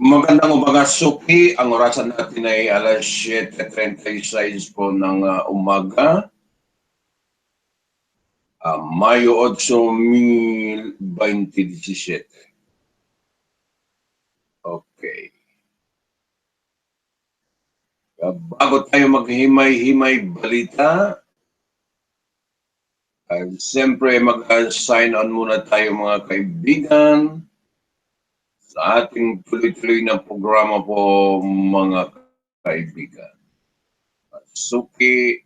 Magandang umaga, Suki. Ang orasan natin ay alas 7:36 po ng umaga. Mayo 8, 2017. Okay. Bago tayo maghimay-himay balita, siyempre mag-sign on muna tayo mga kaibigan sa ating tuloy-tuloy na programa po mga kaibigan. Suki,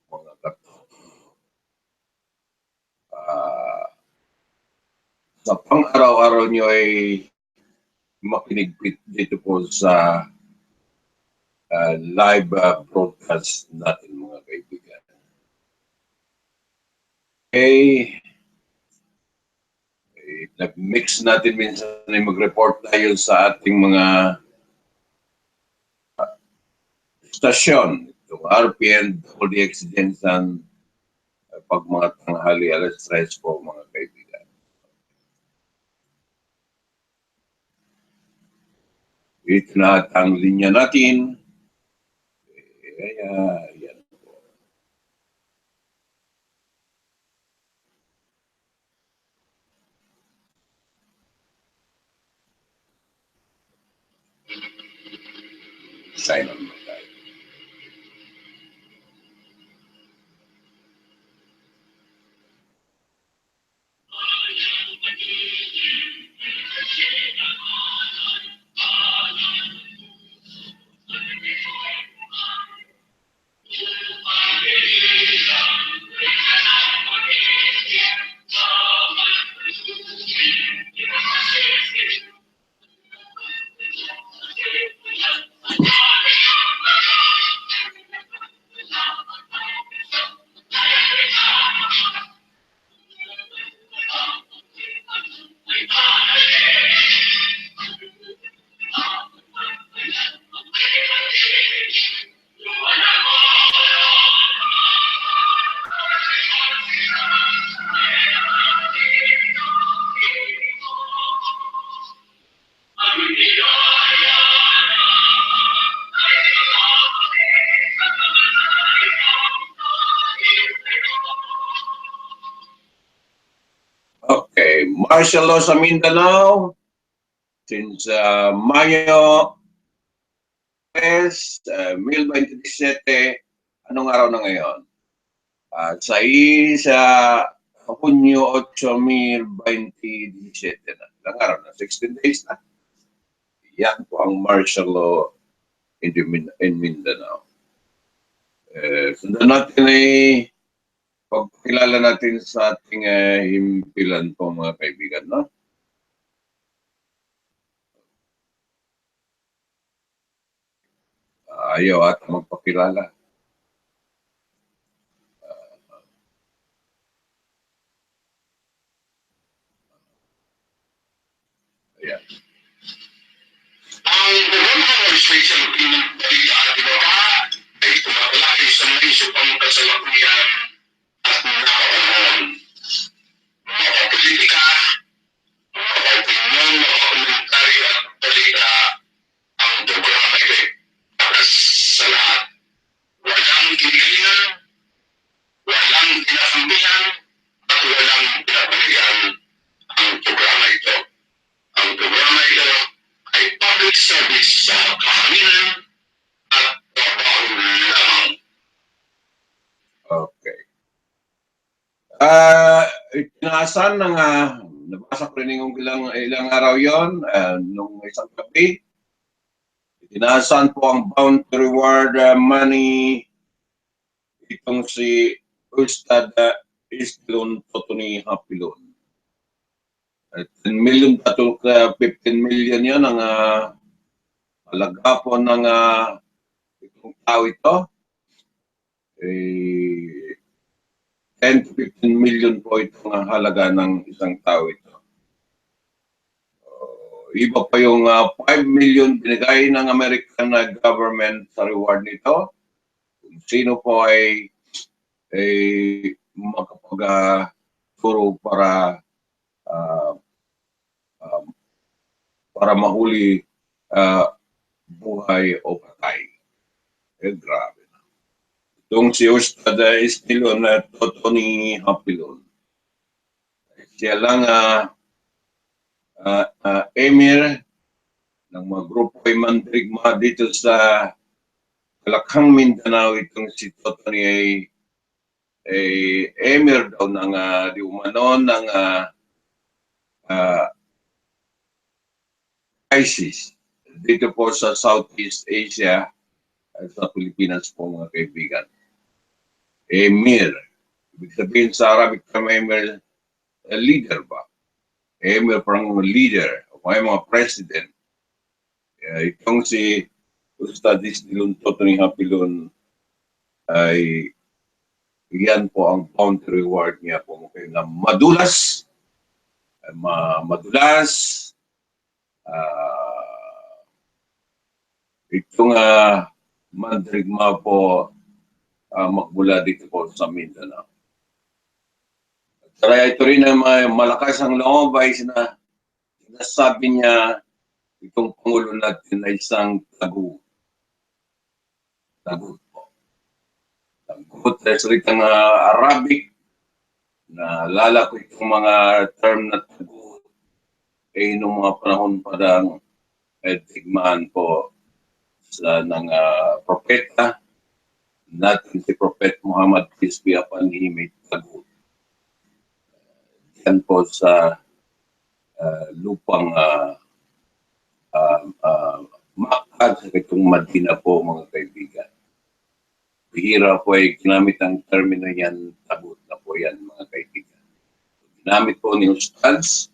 mga sa pang-araw-araw nyo ay makinig dito po sa live broadcast natin mga kaibigan. Okay. Nag-mix natin minsan ay mag-report tayo sa ating mga stasyon. Itong RPN, WDX Jensen, pag mga tanghali alas 3 po mga kaibigan. Ito na ang linya natin. Kaya, yan po. Sign on mo tayo. Okay, martial law sa Mindanao since Mayo 2017. Anong araw na ngayon? Sa Hunyo 8, 2017 na. Ilang araw na? 16 days na. Yan po ang martial law in Mindanao. Sundan natin ay pagkilala natin sa ating himpilan po mga kaibigan, no? Ayaw at magpakilala. Ayan. Ang Mindanao Special Opinion Balita at Ibaha ay tumatalakay sa mga isyu pang kasalukuyan at nakauhon. Makapolitika, makaopinyon, makakomentaryo at balita ang programa ito para sa lahat. Walang kinigalingan, walang kinakampihan, at walang pinapanigan ang programa ito. Ang programa ito ay public service sa kahanginan at trabaho lamang. Okay. Itinaasan ng nabasa ko rin yung ilang araw yon nung isang gabi. Itinaasan po ang bounty reward money itong si Ustad Istlon Totoni Hapilon. 10 million patul 15 million yan ang halaga po ng itong tao ito. 10 to 15 million po itong halaga ng isang tao ito. Iba pa yung 5 million binigay ng American government sa reward nito. Kung sino po ay makapag-turo para para mahuli buhay o patay. Grabe. Itong si Ustad Estilon na Toto ni Hapilon. Siya lang emir ng mga grupo ay mandirigma dito sa Kalakhang Mindanao. Itong si Toto ni ay emir daw ng di umano ng ISIS dito po sa Southeast Asia at sa Pilipinas po mga kaibigan. Emir. Ibig sabihin sa Arabic term emir, leader ba? Emir parang leader o kaya mga president. Itong si Ustad Estilon Toto ni Hapilon ay yan po ang bounty reward niya po mga na madulas, itong mandirigma po magmula dito po sa Mindanao. Kaya ito rin ang malakas ang loob ay sinasabi niya itong Pangulo natin na isang tagu. Tagut po. Tagut na salitang Arabic na lala ko itong mga term na tagut ay noong mga panahon parang tigmaan po sa ng propeta natin si Prophet Muhammad peace be upon him may tagut. Yan po sa lupang Makkah sa itong Madina po mga kaibigan. Bihira po ay ginamit ang termino yan, tagut na po yan mga kaibigan. Ginamit po ni Ustads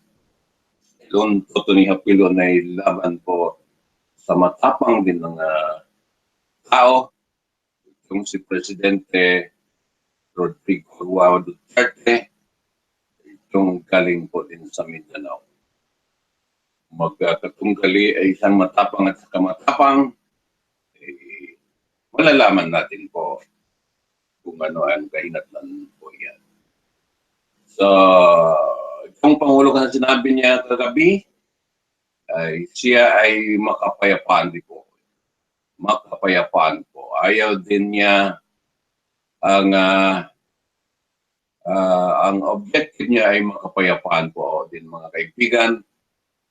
Estilon Toto ni Hapilon ay laban po sa matapang din ng tao. Itong si Presidente Rodrigo Duterte, itong galing po din sa Mindanao. Magkatunggali ay isang matapang at saka matapang, malalaman natin po kung ano ang kahinatnan po yan. So, itong Pangulo kasi sinabi niya kagabi, ay siya ay makapayapaan din po. Makapayapaan po. Ayaw din niya ang objective niya ay makapayapaan po din mga kaibigan.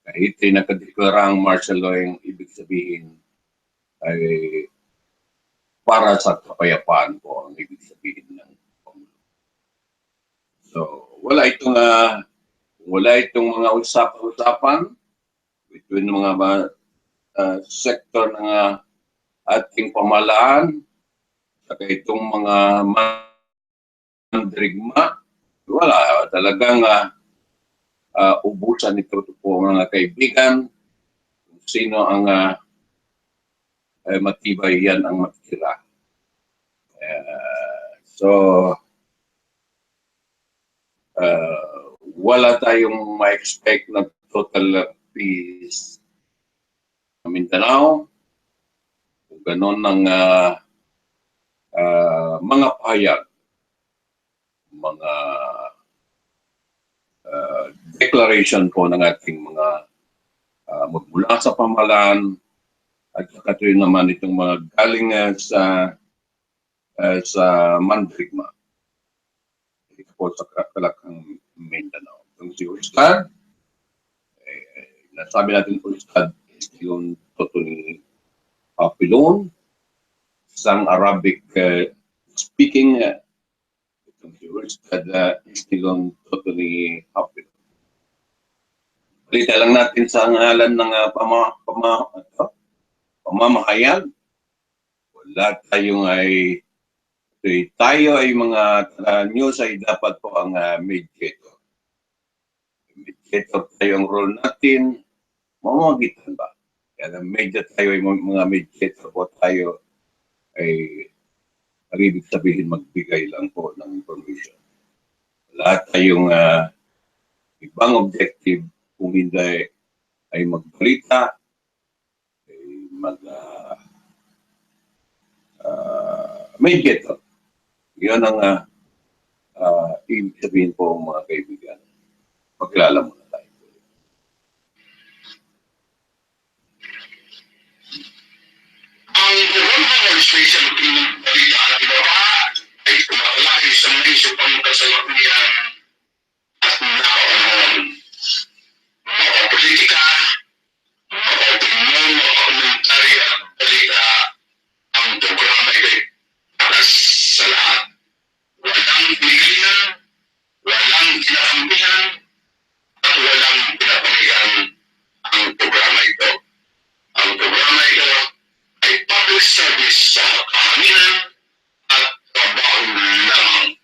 Kahit ay nakadeklara ang martial law, yung ibig sabihin ay para sa kapayapaan po ang ibig sabihin ng Pangulo. So, wala itong mga usapan between mga sektor ng ating pamahalaan at itong mga mandirigma. Wala, talagang ubusan ito po mga kaibigan. Kung sino ang matibay yan ang matira. Wala tayong ma-expect na total peace sa Mindanao. Kung gano'n ng mga pahayag, mga declaration po ng ating mga magmula sa pamahalaan at saka rin naman itong mga galing sa mandirigma. Ito po sa Kalakhang Mindanao. Itong si Ustad, nasabi natin po Ustad Estilon Toto ni Hapilon, isang Arabic speaking itong si Ustad Estilon Toto ni Hapilon. Balita lang natin sa ngalan ng pamamahayag. Wala tayong tayo ay mga news ay dapat po ang mediator. Mediator tayo ang role natin. Mamagitan ba? Kaya medyo tayo ay mga mediator po tayo ay ibig sabihin magbigay lang po ng information. Wala tayong ibang objective kung hindi ay magbalita, ay mediator. Yun ang ibig sabihin po mga kaibigan. Pagkilala mo na tayo. Ang programa ng Special Cleaning Balita at Ibaba ay tumatalakay sa mga isyu pang kasalukuyan at nakauhon. Makapolitika, makaopinyon, makakomentary at balita, ang programa ay para sa lahat. Walang pinigilan, walang kinakampihan, at walang pinapanigan ang programa ito. Ang programa ito ay public service sa kahanginan at trabaho lamang.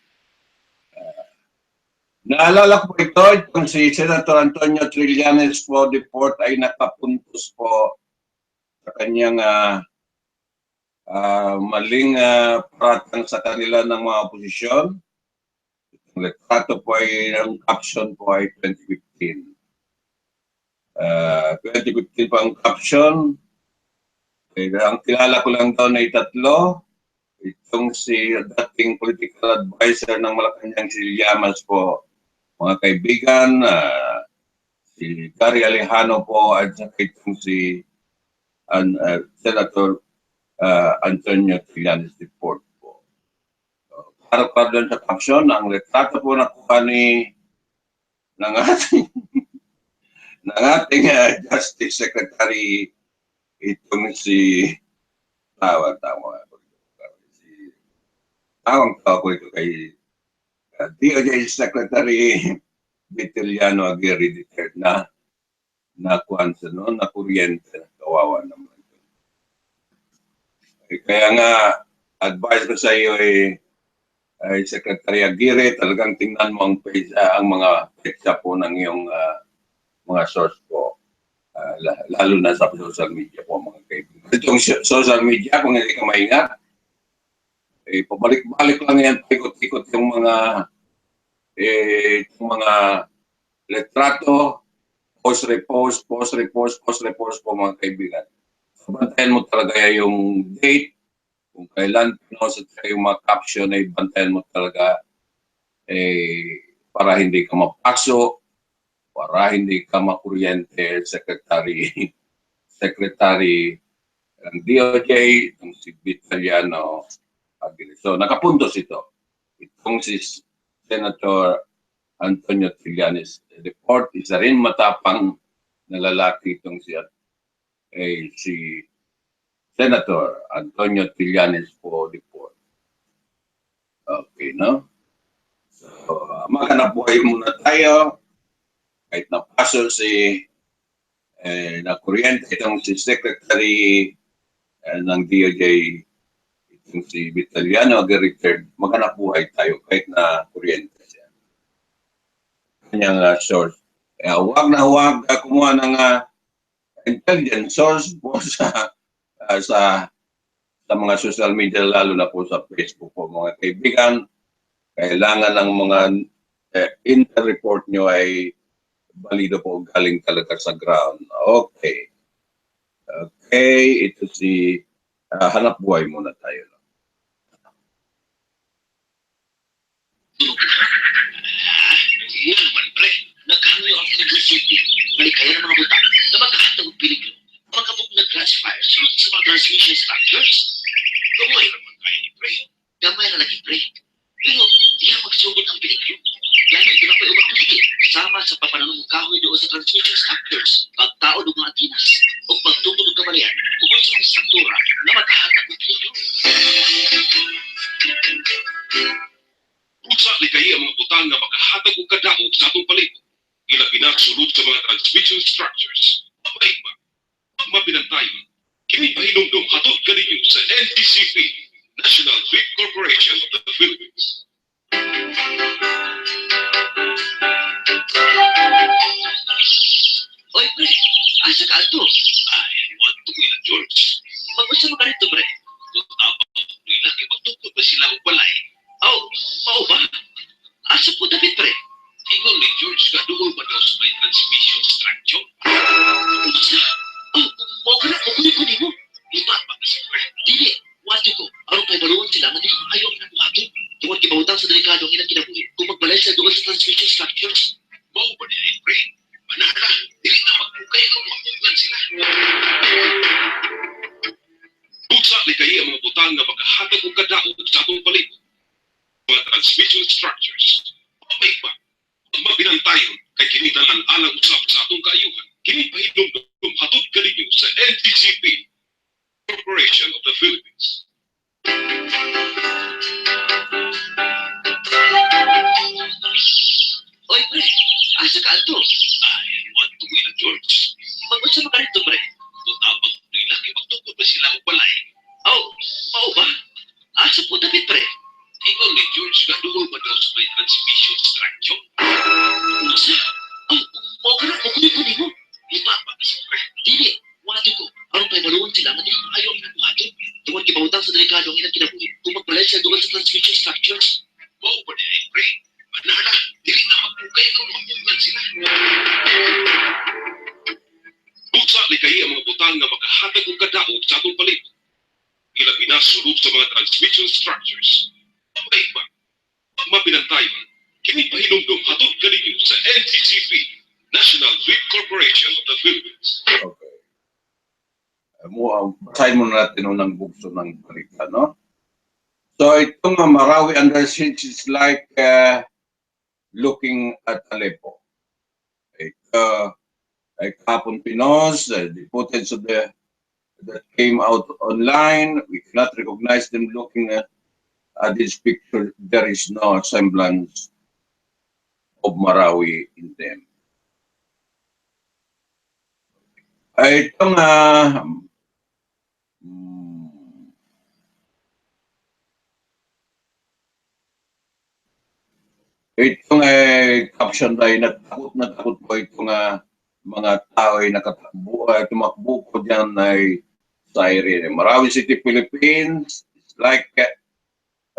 Naalala ko ito, itong si Senator Antonio Trillanes po, Deport ay nakapuntos po sa kanyang maling paratang sa kanila ng mga oposisyon. Ang retrato po ay, ang caption po ay 2015. 2015 po ang caption. Ang kilala ko lang daw na tatlo. Itong si dating political advisor ng Malacanang si Llamas po, mga kaibigan, si Gary Alejano po at saka itong si Senator Antonio Trillanes Deport po. So, para doon sa caption, ang retrato po nakuha ng ating Justice Secretary itong si tawag ko ito kay DOJ Secretary Vitiliano Aguirre declared na kuwansa no, na kuryente, kawawa naman. Kaya nga advice ko sa iyo ay Secretary Aguirre, talagang tingnan mo ang page, ang mga picture po ng iyong mga source po. Lalo na sa social media po mga kaibigan. Itong social media, kung hindi ka maingat, pabalik-balik lang yan, ikot-ikot yung mga retrato, post-repost po mga kaibigan. So, bantayan mo talaga yung date, kung kailan pinost yung mga caption ay bantayan mo talaga para hindi ka mapasok, para hindi ka makuryente, Secretary ng DOJ, itong si Vitaliano Aguirre. So, nakapuntos ito. Itong si Senator Antonio Trillanes Deport, isa rin matapang na lalaki itong si Senator Antonio Trillanes po Deport. Okay, no? So, maghanap buhay muna tayo. Kahit napaso na kuryente itong si Secretary ng DOJ, itong si Vitaliano Aguirre, maghanap buhay tayo kahit na kuryente siya. Kanyang source. Huwag kumuha ng intelligence source po sa mga social media, lalo na po sa Facebook po mga kaibigan. Kailangan ng mga inter-report nyo ay balido po galing talaga sa ground. Okay. Okay, ito si hanap buhay muna tayo. Yan naman, pre. Nagkanoy ang nag-receive. Malikaya ng mga butang na magkahatag ng peligro. Magkapog nag-classifier sunod sa mga transmission structures. Gamay naman tayo ni pre. Gamay na lagi, pre. Pero, diyan magsugod ang peligro. Yan yung pinapayubak ko hindi. Sama sa papananong kahoy doon sa transmission structures. Pagtao ng mga tinas. O pagtungkol ng kabalian. Tungkol sa mga struktura na magkahatag ng peligro. Usa ni kay ang mga butang nga makahatag og kadamog sa atong palibot. Ilabi na sulod sa mga transmission structures. Papaigma, mabinantayon, kini pahinumdum hatod kaninyo sa NTCP, National Grid Corporation of the Philippines. Oy, pre. Asa ka ato? Ay, what to Kuya George? Mag-usa mo ka rito, pre. Kung tapang nila kay magtugtog pa sila og balay. Mao ba? Asa po David, pre? Ingon ni George nga duol pa daw sa may transmission structure. Usa? Mao ka na, makulit ko mo. Ito pa kasi pre. Dili, wati ko. Aron pa'y baluan sila nga di ayaw inabuhato. Tungkol kibawutang sa delikado ang ilang kinabuhi kung magbalay sila doon sa transmission structures. Mao ba nila pre? Manala, dili na magbukay kung magbuklan sila. Buksa transmission structures. Pabay ba? Ang mabinantayon kay kinitanan alang usab sa atong kaayuhan. Kini pahinumdum hatod kaninyo sa NTCP Corporation of the Philippines. Oy, pre, asa ka ato? Ay, want to win, George. Mag-unsa ba ka rito, pre? Tutabang nila kay magtukod pa sila og balay. Oh, mao ba? Asa po David, pre? Ingon ni George nga duol ba daw sa may transmission structure? Unsa? Oh, mao ka na, magulit ko nimo. Ipapa kasi pre. Dili, wala ko. Aron tayo baluan sila, nga dili ayaw ang buhaton. Tungod kibawtang sa delikado ang ilang kinabuhi. Kung magbalay siya dugal sa transmission structures. Mao ba ni ay pre? Manana, dili na magpugay kung mamungan sila. Busa ni kahi ang mga butang nga makahatag og kadaot sa atong palibot. Ilabi na sulod sa mga transmission structures. Pabay ba? Ang mabinantayon, kini pahinumdum hatod kaninyo sa NTCP, National Grid Corporation of the Philippines. Okay. Basahin muna natin unang bukso ng balita, no? So itong Marawi under siege is like looking at Aleppo. Like Hapon Pinos, the footage of that came out online, we cannot recognize them looking at this picture. There is no semblance of Marawi in them. Itong caption ay natakot po itong mga tao ay tumakbo po dyan ay sa area. Marawi City, Philippines. It's like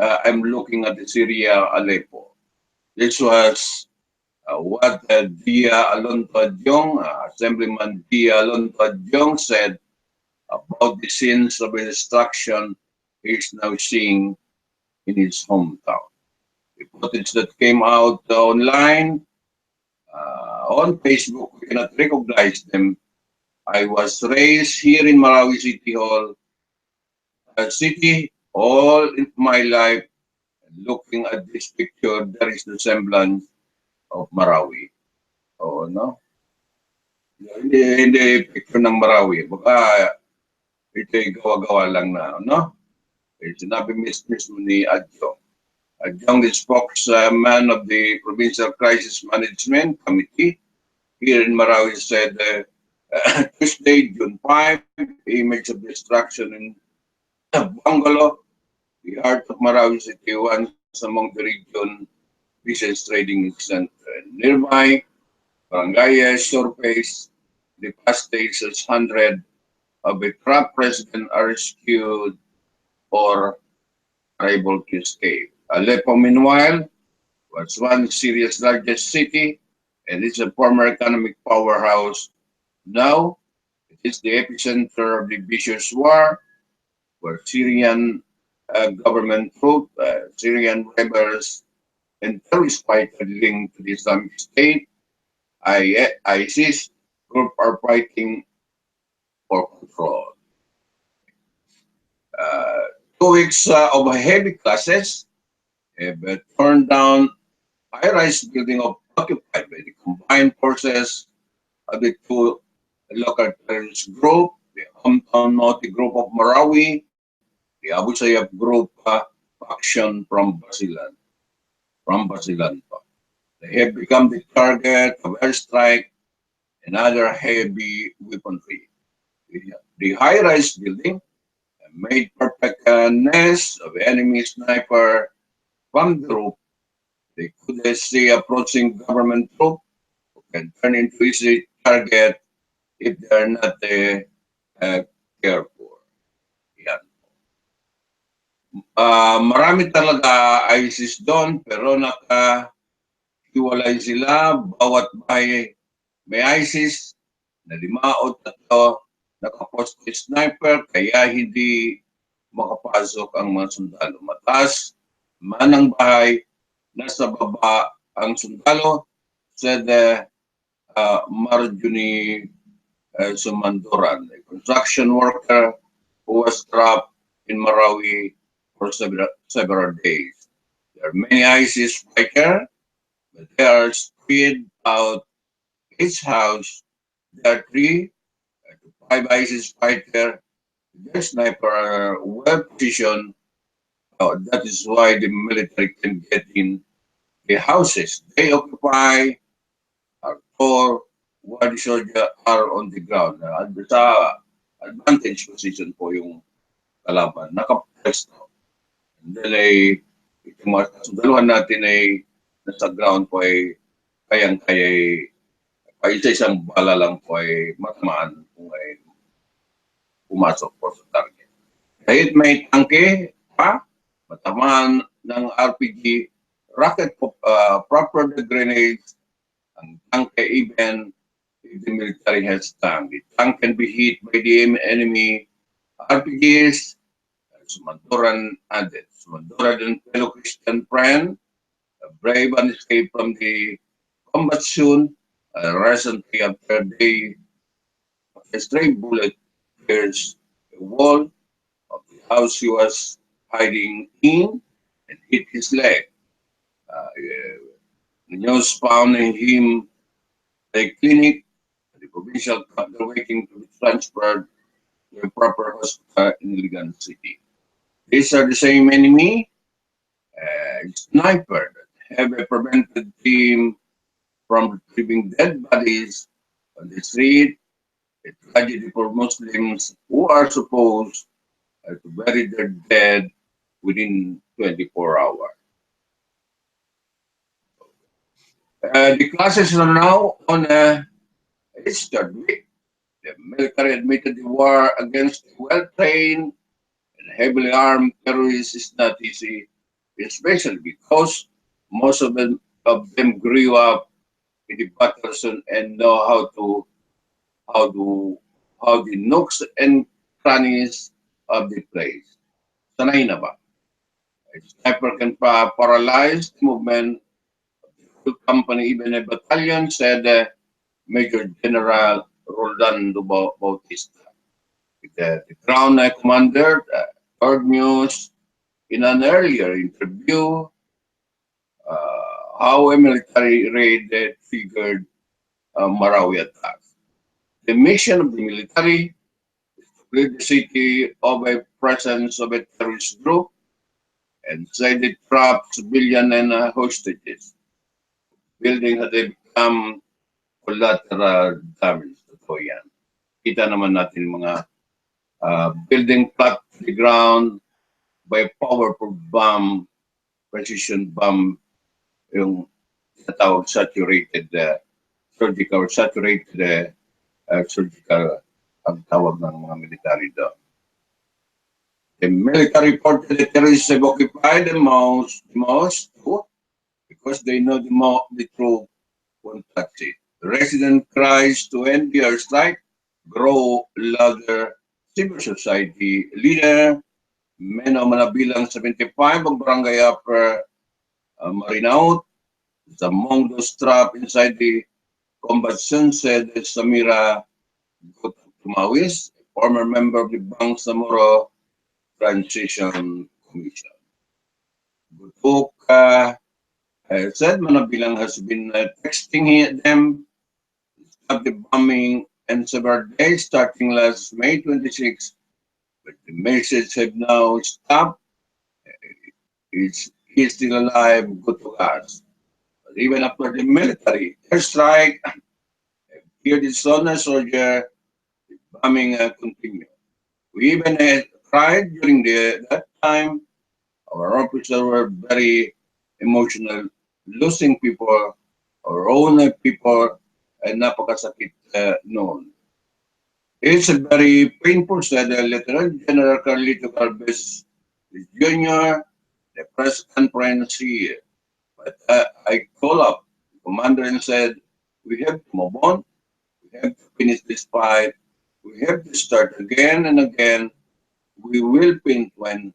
I'm looking at the Syria, Aleppo. This was what Dia Alonto Adjong, Assemblyman Dia Alonto Adjong said about the scenes of destruction he is now seeing in his hometown. The footage that came out online on Facebook, we cannot recognize them. I was raised here in Marawi City Hall, all in my life. Looking at this picture, there is the semblance of Marawi. Oh, no? Hindi picture ng Marawi. Baka ito'y gawa-gawa lang na, no? Sinabi mismo ni Adjong. Adjong, the spokesman of the Provincial Crisis Management Committee here in Marawi, said Tuesday, June 5, image of destruction in Bangalo, the heart of Marawi City, once among the region business trading center. Nearby, barangays surface the past days as 100 of a trapped resident are rescued or are able to escape. Aleppo, meanwhile, was one Syria's largest city and is a former economic powerhouse. Now, it is the epicenter of the vicious war where Syrian government troops, Syrian rebels, and terrorist fighters linked to the Islamic State, ISIS group are fighting for control. 2 weeks of heavy clashes but turned down high-rise building occupied by the combined forces of the two local terrorist group, the Hometown Naughty Group of Marawi, the Abu Sayyaf Group faction from Basilan. They have become the target of airstrike and other heavy weaponry. The high-rise building made perfect nest of enemy sniper from the roof. They could see approaching government troops who can turn into easy target if they are not careful. Yan. Marami talaga ISIS doon, pero nakahiwalay sila. Bawat bahay may ISIS na 5 o 3 nakapost sniper, kaya hindi makapasok ang mga sundalo. Mataas man ang bahay, nasa baba ang sundalo, said Marjorie Sumanduran, a construction worker who was trapped in Marawi for several days. There are many ISIS fighters, but they are spread out each house. There are 3 to 5 ISIS fighters. Their sniper are well positioned. That is why the military can get in the houses they occupy are tall, while the soldiers are on the ground. Sa advantage position po yung kalaban. Nakapresto. And then ay itong mga kasundaluhan natin ay nasa ground po ay kayang-kaya ay isa-isang bala lang po ay matamaan kung ay pumasok po sa target. Kahit may tangke pa, matamaan ng RPG, rocket proper the grenades, ang tangke even if the military has tank. The tank can be hit by the enemy RPGs, Sumandoran added. Sumandoran and fellow Christian friend, brave and escaped from the combat soon, recently after a stray bullet pierced the wall of the house he was hiding in and hit his leg. The news found him at a clinic, the provincial capital, waiting to be transferred to a proper hospital in Ligan City. These are the same enemy, sniper, that have prevented him from retrieving dead bodies on the street, a tragedy for Muslims who are supposed to bury their dead within 24 hours. The classes are now on its third week. The military admitted the war against well-trained and heavily armed terrorists is not easy, especially because most of them grew up in the battles and know how the nooks and crannies of the place. Sanay na ba? A sniper can paralyze the movement of the whole company, even a battalion, said Major General Rolando Bautista. The ground commander heard news in an earlier interview how a military raid triggered Marawi attacks. The mission of the military is to rid the city of a presence of a terrorist group and said it trapped civilian and hostages. Building had become collateral damage. Totoo yan. Kita naman natin mga building flat to the ground by powerful bomb, precision bomb, yung tinatawag saturated surgical ang tawag ng mga military doon. The military reported the terrorists have occupied the most because they know the truth won't touch it. The resident cries to end the airstrike grow louder. Civil society leader, men o manabilang 75 ang barangay upper Marinao is among those trapped inside the combat zone, said Samira Tumawis, a former member of the Bangsamoro Transition Commission. Gutuk said Manabilang has been texting them to stop the bombing and several days starting last May 26, but the message have now stopped. He's still alive, Gutukas. But even after the military airstrike, here the Sona soldier, the bombing continued. We even cried during that time. Our officers were very emotional, losing people, our own people, and napakasakit noon. It's a very painful, said Lieutenant General Carlito Calves Jr., the press conference here. But I called up the commander and said, we have to move on. We have to finish this fight. We have to start again and again. We will finish when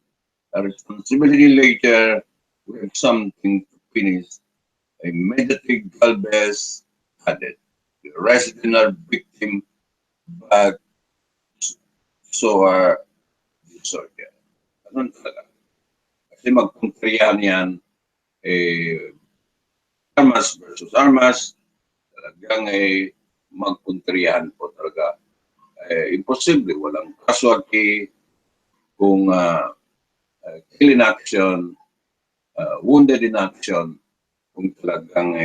a responsibility later. We have something to finish. Immediately, Galvez added. The residents are victim, but so are the soldier. Ganun talaga. Kasi magkontriyan yan armas versus armas, talagang magpuntriyahan po talaga. Imposible, walang casualty kung kill in action, wounded in action, kung talagang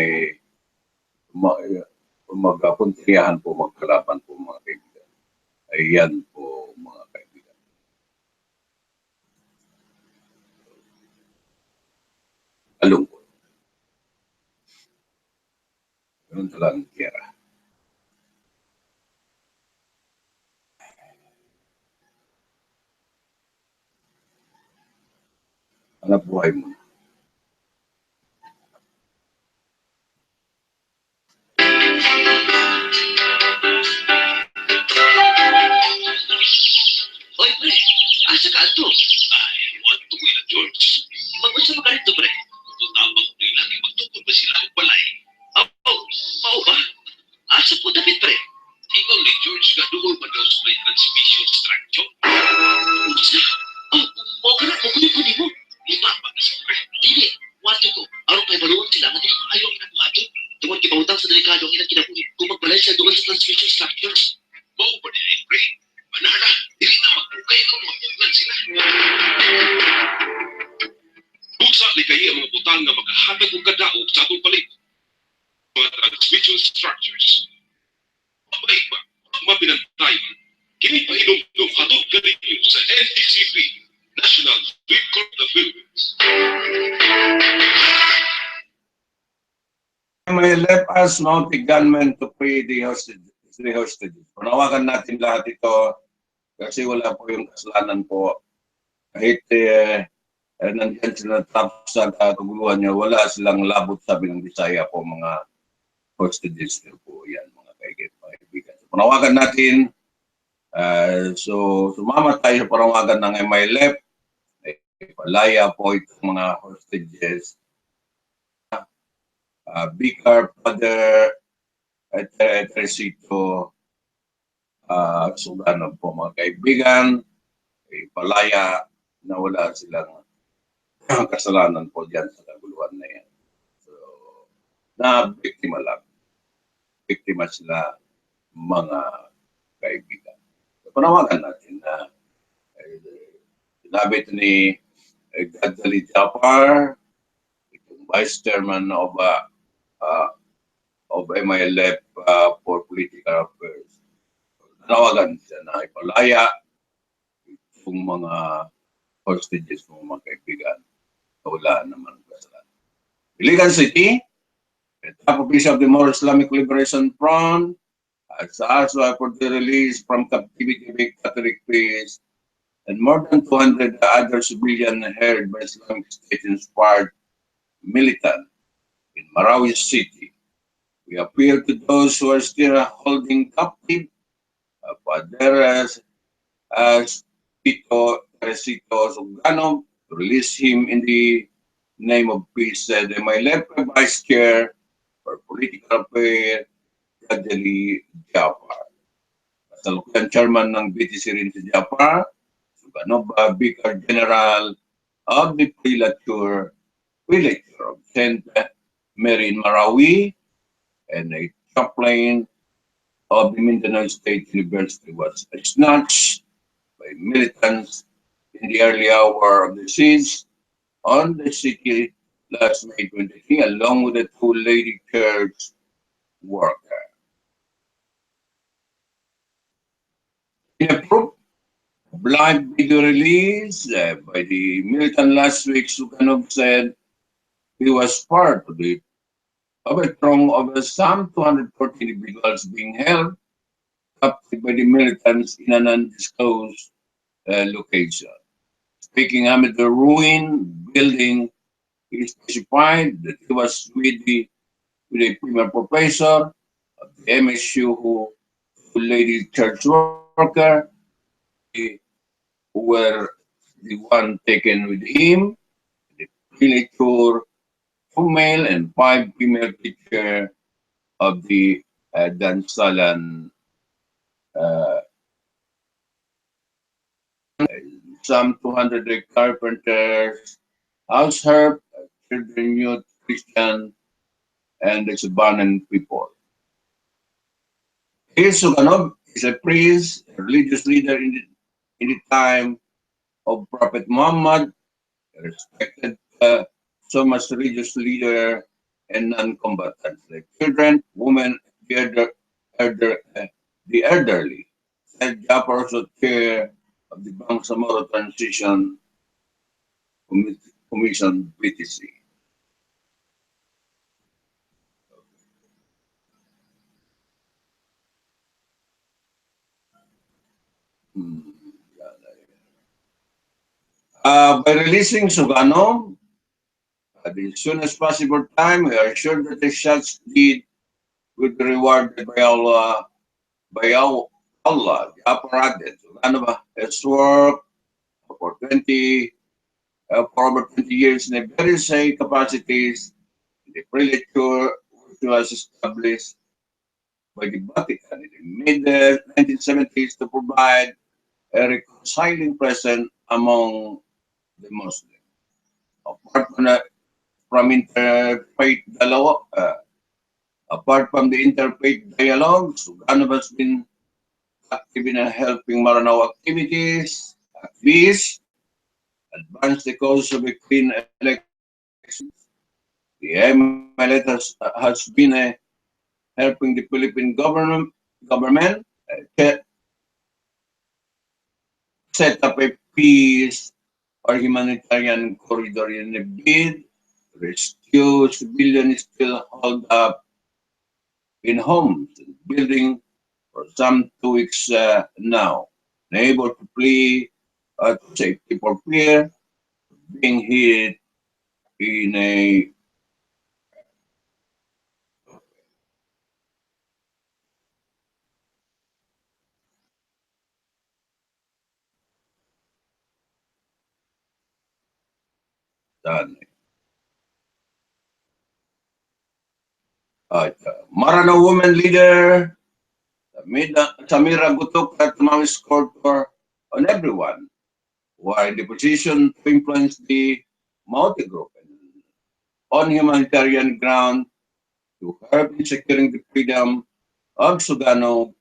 magpuntriyahan po, magkalaban po mga kaibigan. Ayan po mga kaibigan. Kalungkot. Ganun talagang kira. Hanap buhay mo. Oy, pre, asa ka ato? Ay, want to win, George. Mag-usa pa ka rito, pre. Kung tamang nila, magtukod ba sila o balay? Mao ba? Asa po dapit, pre? Ingon ni George nga duol man daw sa may transmission structure. Unsa? Mao ka na, kukunin ko ni mo. Lima pa na siya, pre. Dili, wato ko. Aron kay maluwag sila nga dili maayo ang inabuhato. Tungod kibawtang sa delikado ang ilang kinabuhi. Kung magbalay siya duol sa transmission structures. Mao ba niya, pre? Manana, dili na magpugay kung magpuglan sila. Busa ni kayo ang mga butang nga makahatag og kadaog sa atong palibot. Mga transmission structures. Mabait ba? Mapinantayan. Kini pahinumdum hatod kaninyo sa NTCP, National Street Corp of the Philippines. May left us mounted gunmen to free the hostages. Panawagan natin lahat ito kasi wala po yung kasalanan po. Kahit nandiyan sila tapos sa kaguluhan niya, wala silang labot, sabi ng Bisaya po, mga hostages po yan, mga kaibigan. So, panawagan natin, so sumama tayo sa panawagan ng MILF, palaya po itong mga hostages. Vicar Father Teresito Sugano po mga kaibigan, palaya na wala silang kasalanan po dyan sa kaguluhan na yan. So, na biktima lang. Biktima sila mga kaibigan. So, panawagan natin na sinabi ito ni Gadali Japar, itong Vice Chairman of MILF for Political Affairs. Panawagan siya na ipalaya itong mga hostages ng mga kaibigan. Wala naman kasalanan. Iligan City, the top official of the More Islamic Liberation Front, has also for the release from captivity of Catholic priests and more than 200 other civilian held by Islamic State-inspired militant in Marawi City. We appeal to those who are still holding captive Father Tito Teresito Sugano to release him in the name of peace, said my left Vice Chair for Political Affairs, Gadali Japar. Kasalukuyan Chairman ng BTC rin si Japar, Sugano Vicar General of the Prelature of St. Mary in Marawi, and a chaplain of the Mindanao State University was snatched by militants in the early hour of the siege on the city last May 23, along with the two lady church worker. In a proof of live video release by the militant last week, Sukanov said he was part of a throng of some 240 individuals being held captive by the militants in an undisclosed location. Speaking amid the ruined building, he specified that he was with a female professor of the MSU who lady church worker, who were the one taken with him, the prelature, 2 male and 5 female teacher of the Dansalan, some 200 carpenters, house help, children, youth, Christian, and the Sabanan people. Suganov is a priest, a religious leader in the time of Prophet Muhammad, a respected so much religious leader and non-combatants like children, women, the elderly. Said Jafar also chair of the Bangsamoro Transition Commission BTC. By releasing Sugano, at the soonest possible time, we are sure that the shots deed will be rewarded by Allah, the apparatus. Sugano has worked for for over 20 years in a very high capacities. The prelature which was established by the Vatican in the mid-1970s to provide a reconciling presence among the Muslims. Apart from interfaith dialogue, apart from the interfaith dialogue, Sugano has been active in helping Maranao activities, at least advance the cause of a clean election. The MLF has been helping the Philippine government set up a peace or humanitarian corridor in a bid to rescue civilians still held up in homes and building for some 2 weeks now, unable to flee to safety for fear of being hit in a Maranao woman leader Samira Gutok at Mami sculptor on everyone who are in the position to influence the Maute group on humanitarian ground to help in securing the freedom of Sugano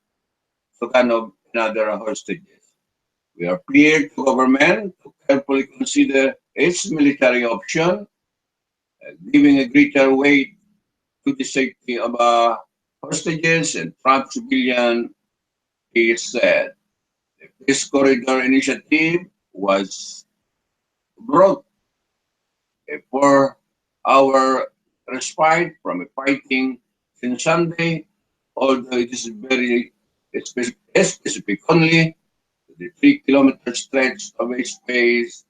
and other hostages. We appeal to government to carefully consider its military option, giving a greater weight to the safety of hostages and trapped civilians. He said this corridor initiative was brought a 4-hour respite from a fighting since Sunday, although it is very specific only to the 3-kilometer stretch of a space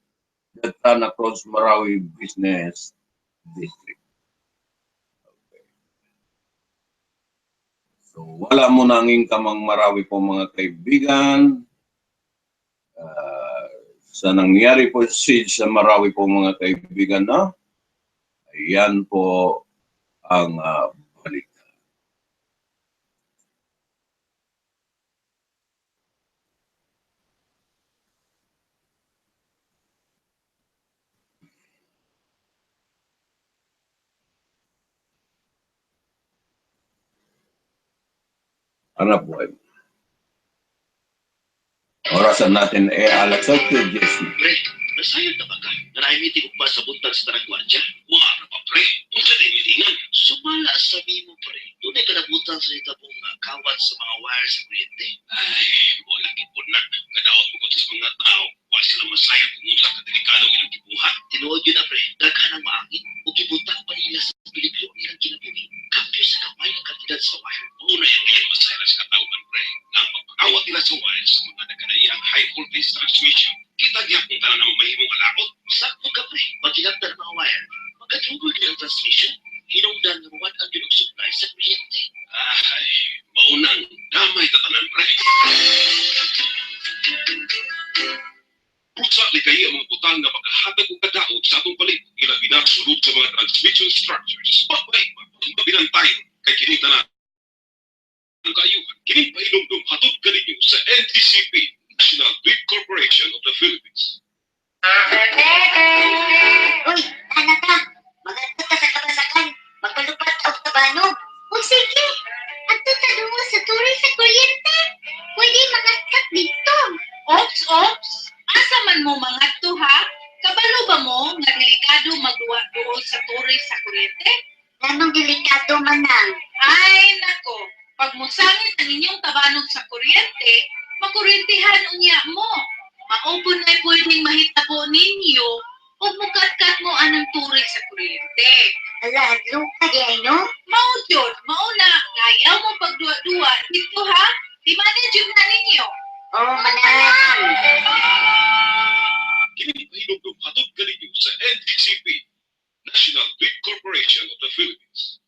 that ran across Marawi Business District. Okay. So wala mo nang kamang Marawi po mga kaibigan. Sa nangyari po sa Marawi po mga kaibigan, no? Ayan po ang balik. Ano po? Orasan natin alas 8:10. Pre, nasayod na ba ka? Na naimitig ko pa sa buntag sa tarang gwardya? Wala pa, pre. Kung sa tayo mitingan, sumala sabi mo, pre. Doon ay kanabutan sa itabong kawat sa mga wire sa kuryente. Ay, wala kipon na. Kadaot mo ko sa mga tao. Wala sila masayod kung sa kadelikadong ilang kibuhat. Tinuod yun na, pre. Daghan ang maangin. O kibutak pa nila sa Pilipino nilang kinabuhi. Kampyo sa kamay ng kantidad sa wire. Una yan ngayon masayod sa katauhan, pre. Ang magpakawat nila sa wire sa mga nagkanayang high voltage transmission. Kita niya kung tanan na mahimong alakot. Sakto ka, pre. Maginagda ng mga wire. Magkatugod nilang transmission. Hinungdan ng what ang ginug supply sa kuryente. Ay, maunang damay tatanan, pre. Pusa ni kaya ang mga butang na makahatag o kadaot sa atong palit. Ilabi na sulod sa mga transmission structures. Babay pa, mabinantayon kay kinita na ang kaayuhan. Kining pahinumdum hatod ka ninyo sa NTCP, National Grid Corporation of the Philippines. Uy, ano ka? Maganda ka sa kabasakan. Magpalupat og tabanog. O sige, adto ta dungo sa tuloy sa kuryente. Pwede mangatkat dito. Ops. Asa man mo mga to ha? Kabalo ba mo nga delikado magduwa doon sa tore sa kuryente? Ganong delikado man nang. Ay, nako. Pag musangit ang inyong tabanog sa kuryente, makuryentihan unya mo. Maupon ay pwedeng mahitabo ninyo o mukatkat mo anong tore sa kuryente. Ala, luka di ay no? Mao jud, mauna, ngayaw mo pagduwa-duwa dito ha? I-manage yun na ninyo. Oo, manang. Kini pahinumdum hatod kaninyo sa NTCP, National Grid Corporation of the Philippines.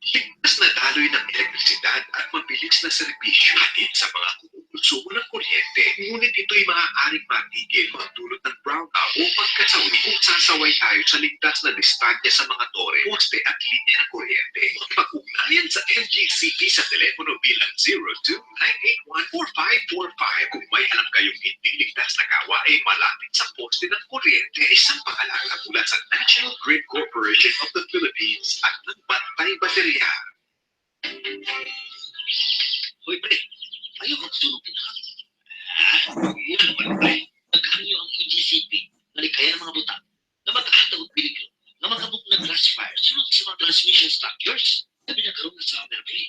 Ligtas na daloy ng elektrisidad at mabilis na serbisyo hatid sa mga kumukonsumo ng kuryente. Ngunit ito'y maaaring matigil magdulot ng brownout o pagkasawi kung sasaway tayo sa ligtas na distansya sa mga tore, poste at linya ng kuryente. Mag-ugnayan sa NGCP sa telepono bilang 02-981-4545. Kung may alam kayong hindi ligtas na gawa ay malapit sa poste ng kuryente, isang paalala mula sa National Grid Corporation of the Philippines at ng Bantay Baterya. Hoy, pre, ayaw magsunog din ha? Yan naman, pre. Naghanyo ang NGCP, nalikaya ng mga buta, na magkahatag og peligro, na magkabuk ng grass fire, sunod sa mga transmission structures, na binagkaroon na sa Merve.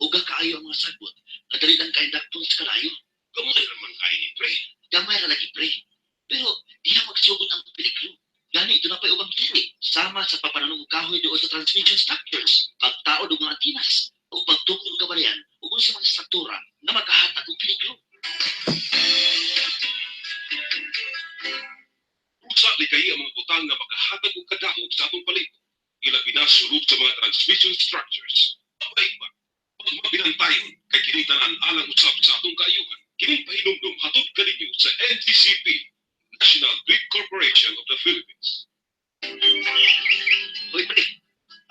Uga kaayo ang mga sagbot, na dalitan kayo dakpon sa kalayo. Gamay naman kayo ni pre. Gamay ra lagi, pre. Pero, diha magsugod ang peligro. Gani ito na pa'y ubang dili, sama sa papananong kahoy doon sa transmission structures, pagtao ng mga antinas, o pagtukod ng kabaryan, o sa mga struktura na magkahatag ng peligro. Usa likay ang mga butang nga makahatag og kadahog sa atong palibot. Ilabi na sulod sa mga transmission structures. Mabait ba? Pag mabinantayon, kay kini tanan alang usab sa atong kaayuhan. Kini pahinumdum hatod kaninyo sa NTCP, National Grid Corporation of the Philippines. Hoy, pre,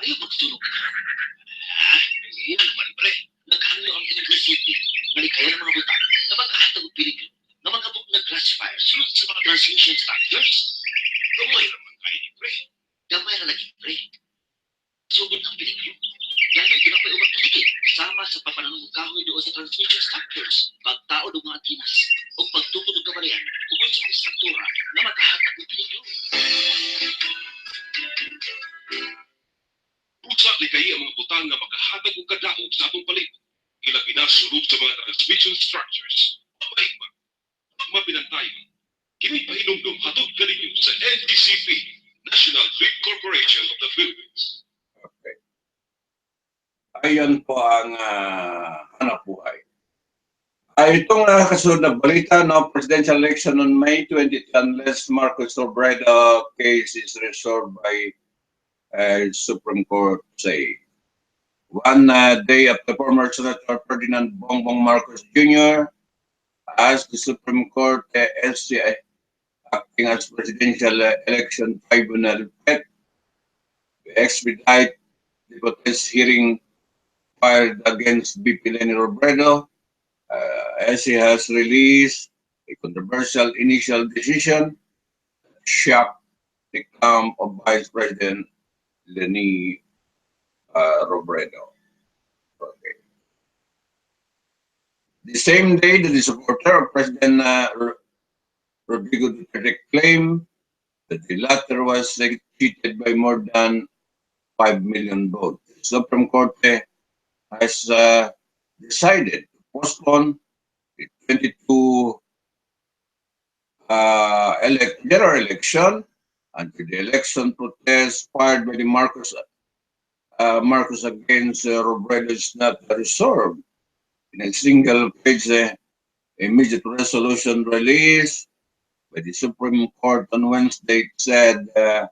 ayaw magsunog. Yan naman, pre. Naghanyo ang NGCP, nalikaya ng mga buta, na magkahatag ng peligro, na magkabuk ng grass fire, sunod sa mga transmission structures. Gamay naman kayo ni pre. Gamay na lagi, pre. Sugod ang peligro. Gano'n ito na pa'y ubang dili, sama sa papananong kahoy doon sa transmission structures, pagtao ng mga antinas, o pagtukod ng kabaryan, o sa mga struktura na magkahatag ng peligro. Usa likay ang mga butang nga makahatag og kadahog sa atong palibot. Ilabi na sulod sa mga transmission structures. Mabait ba? Pag mabinantayon, kini pahinumdum hatod kaninyo sa NTCP, National Grid Corporation of the Philippines. Okay. Ayan po ang hanap buhay. Itong kasunod na balita, no, presidential election on May 20 unless Marcos Robredo case is resolved by Supreme Court say. One day after former Senator Ferdinand Bongbong Marcos Jr. asked the Supreme Court SCI acting as Presidential Election Tribunal to expedite the protest hearing filed against VP Leni Robredo, as he has released a controversial initial decision that shocked the camp of Vice President Leni Robredo. Okay. The same day that the supporter of President Rodrigo Duterte claimed that the latter was cheated by more than 5 million votes. The Supreme Court has decided to postpone the 22 general election until the election protest fired by the Marcos against Robredo is not resolved. In a single page, immediate resolution released by the Supreme Court on Wednesday said that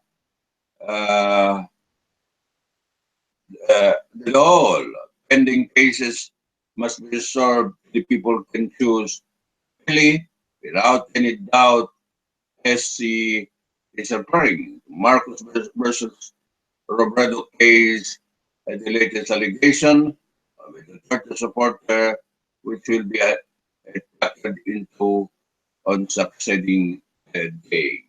all pending cases must be resolved. The people can choose really without any doubt as he is referring to Marcos versus Robredo case, the latest allegation with the third supporter, which will be factored into on succeeding day.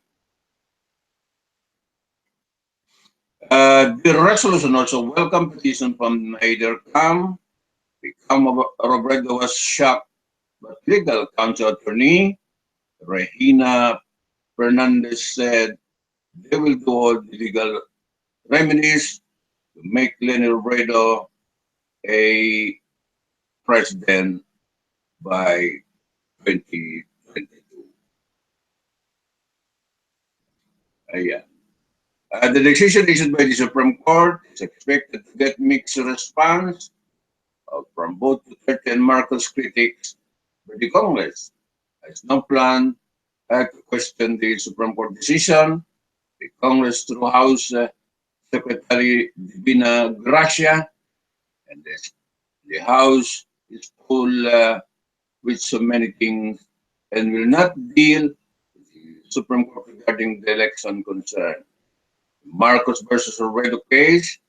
The resolution also welcomed petition from Aider Kam. The Kam of Robredo was shocked, but legal counsel attorney Regina Fernandez said they will do all the legal remedies to make Lenny Robredo a president by 2022. Ayan. The decision issued by the Supreme Court is expected to get mixed response from both Duterte and Marcos critics, but the Congress has no plan to question the Supreme Court decision. The Congress through House Secretary Divina Gracia and the House is full with so many things and will not deal with the Supreme Court regarding the election concern. Marcos versus Robredo case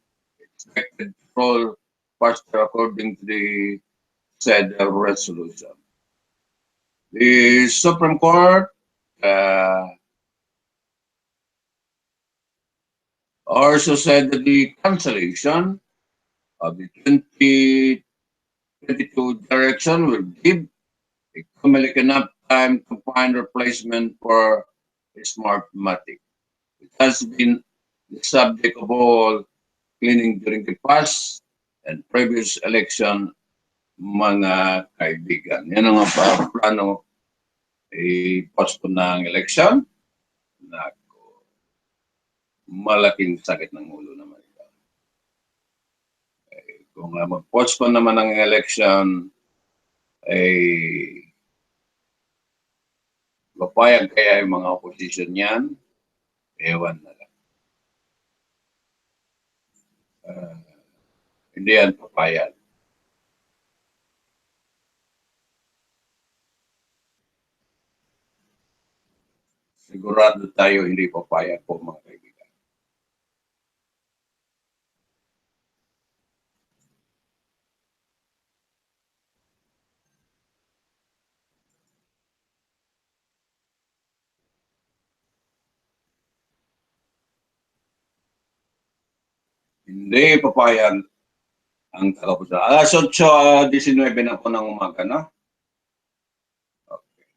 expected to roll faster according to the said resolution. The Supreme Court also said that the cancellation of the 2022 direction will give the Comelec enough time to find replacement for a Smartmatic. It has been the subject of all cleaning during the past and previous election, mga kaibigan. Yan ang plano i-postpone na ang election. Nako, malaking sakit ng ulo naman ito. Kung mag-postpone naman ang election, papayag kaya yung mga opposition yan? Ewan na lang. Hindi yan papayag. Sigurado tayo hindi papayag po mga kaibigan. Hindi papayag ang tagapusa. Alas 8:19 na po ng umaga, no? Okay.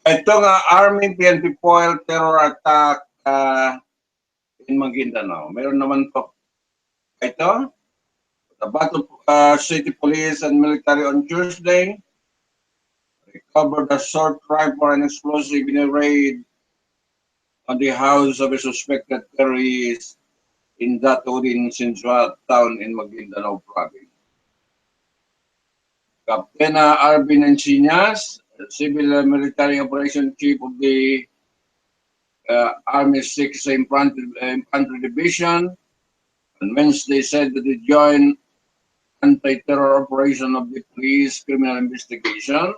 Ito nga, Army PNP foil terror attack in Mindanao. Meron naman po ito. The Battle City Police and Military on Tuesday recovered a short rifle and explosive in a raid on the house of a suspected terrorist in Daturin, Sinsuat town in Mindanao province. Captain Arvin Encinas, Civil Military Operation Chief of the Army 6th Infantry Division, on Wednesday said that the joint anti-terror operation of the police criminal investigation,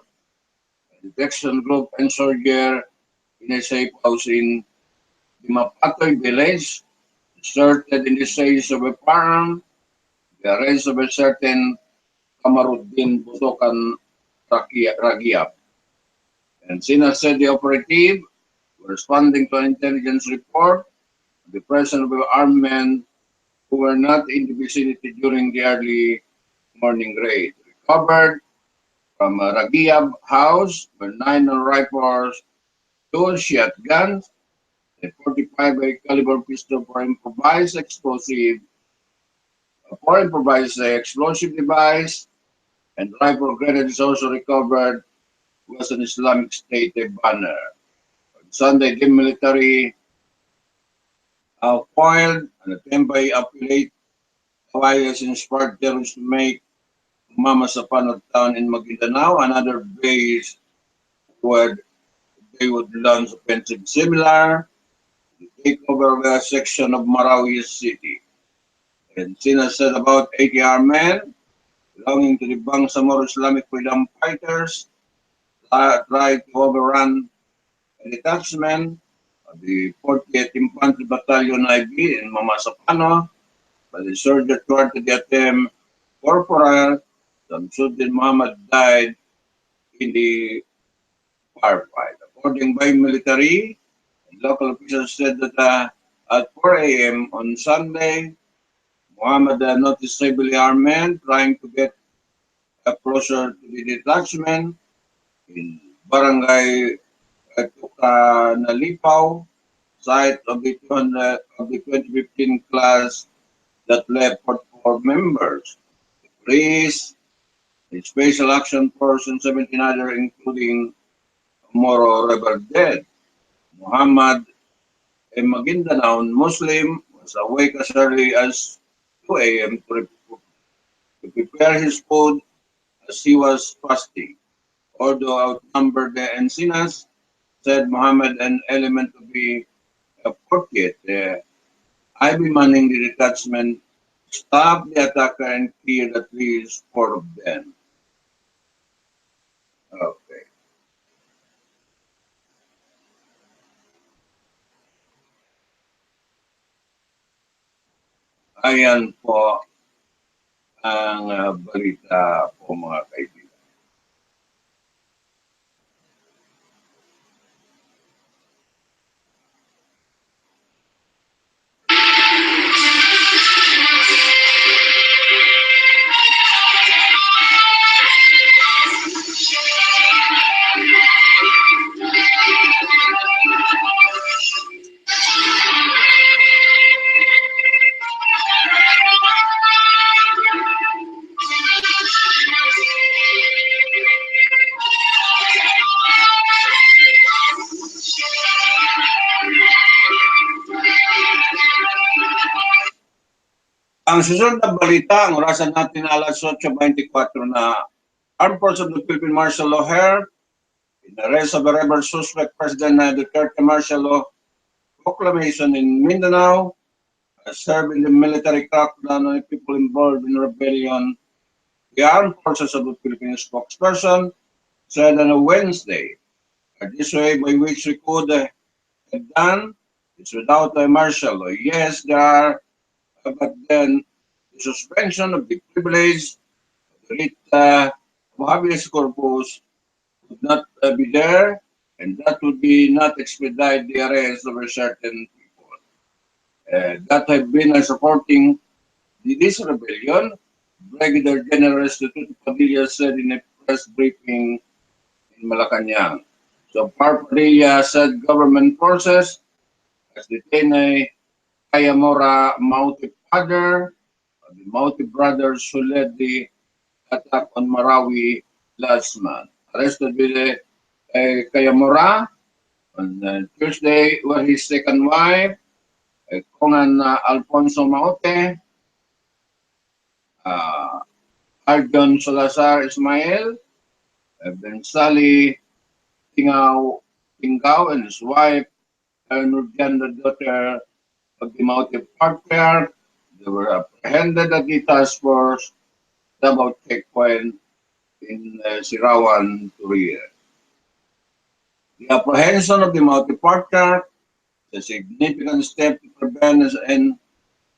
detection group and soldier in a safe house in the Mapatoy village, started in the sales of a firearm, the arrest of a certain Kamaruddin Butokan Ragiap. And Sina said the operative, responding to an intelligence report, the presence of armed men who were not in the vicinity during the early morning raid. Recovered from a Ragiab house were 9 rifles, 2 shotguns, a 45 caliber pistol for improvised explosive, for improvised explosive device, and rifle grenade is also recovered was an Islamic State banner. On Sunday, the military foiled an attempt by affiliate Hawaii's inspired terrorists to make Mama sa Panot town in Mindanao another base where they would launch offensive similar to take over a section of Marawi City. And Sina said about 80 armed men belonging to the Bangsamoro Islamic Freedom Fighters tried to overrun a detachment of the 40th Infantry Battalion IB in Mamasapano, but the soldier thwarted the attempt. Corporal Samsudin Muhammad died in the firefight. According by military, local officials said that at 4 a.m. on Sunday, Muhammad noticed heavily armed men trying to get closer to the detachment in Barangay Nalipaw, site of the 2015 class that left 44 members. The police, the Special Action Force, and 17 others, including Moro rebel dead. Muhammad, a Mindanao Muslim, was awake as early as 2 a.m. to prepare his food as he was fasting. Although outnumbered the Encinas, said Muhammad, an element to be appropriate. IB manning the detachment stopped the attacker and killed at least 4 of them. Okay. Ayan po ang balita po mga kaibigan. Ang susunod na balita, ang orasan natin alas 8:24 na Armed Forces of the Philippine Martial Law here in the arrest of a rebel suspect President Duterte martial law proclamation in Mindanao, serving the military crackdown on the people involved in rebellion. The Armed Forces of the Philippine spokesperson said on a Wednesday that this way by which we could have done is without a martial law. Yes, there are, but then the suspension of the privilege of the writ of habeas corpus would not be there, and that would be not expedite the arrest of a certain people that have been supporting this rebellion. Brigadier General Restituto Padilla said in a press briefing in Malacanang. So far, Padilla said government forces has detained a Kayamora Mauti father, the Mauti brothers who led the attack on Marawi last month. Arrested with Kayamora on Tuesday were his second wife, Kongan Alfonso Maute, Arjon Salazar Ismail, Ben Sali Tingao, and his wife, Nurjan, the daughter of the Maute patriarch. They were apprehended at the task force Davao checkpoint in Sirawan, Korea. The apprehension of the Maute patriarch is a significant step to prevent and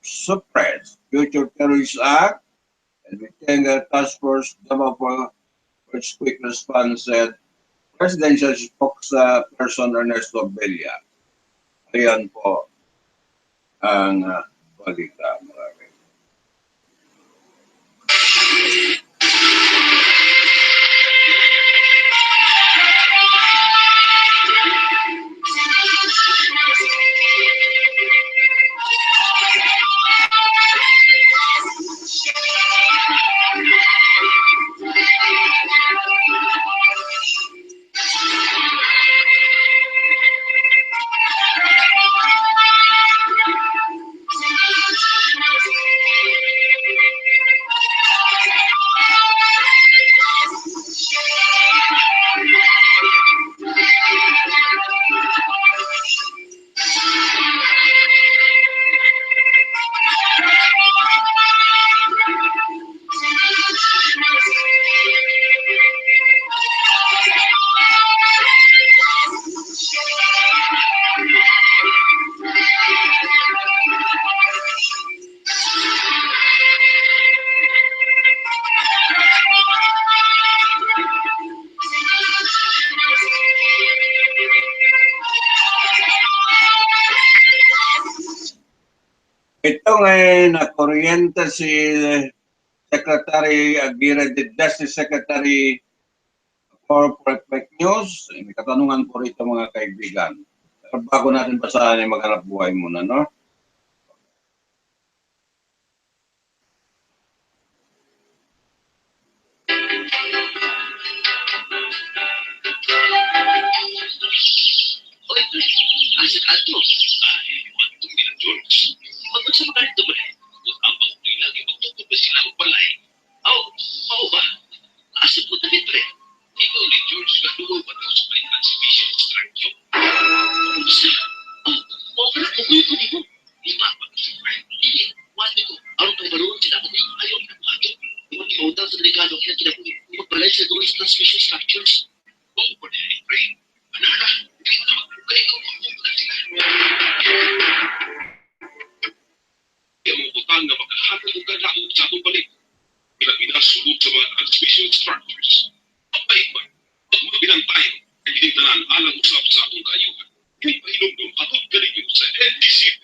suppress future terrorist acts, and we thank the task force Davao for its quick response, said Presidential spokesperson Ernesto Bella. Ayan po ang balita. Ito ngayon, nakuryente si Secretary Aguirre, the Justice Secretary for Perfect News. May katanungan po rito mga kaibigan. Pero bago natin basahin ay maghanap buhay muna, no? Oy, pre, asa ka ato? Ay, iwan itong nila, George. Magpagsama ka rito, pre. Kung abang pre lagi magtutup pa sila magbalay. Aw, mao ba? Asa po tabi, pre? Ikaw ni George na duwag pa daw sa may transmission structure. Kumusta? Oh, mao ka na, kukuyo ko nito. Lima pa ko sa pre. Hindi, wala ko. Aron tayo baruan sila kung ayaw na mato. Iwan ni Mautang sa delikado kaya kinabuhi. Magbalay sa duwag sa transmission structures. Oh, pa na, pre. Anara, hindi mo na magpugay ko magpugay sila. Kaya mga butang na makahatag o kadaog sa atong balik. Pinapinas sulod sa mga transmission structures. Papaikman, pag mga binantayan, ay tinignanan alang usap sa atong kaayuhan. Kaya pahinumdum atong galinyo sa NDCP,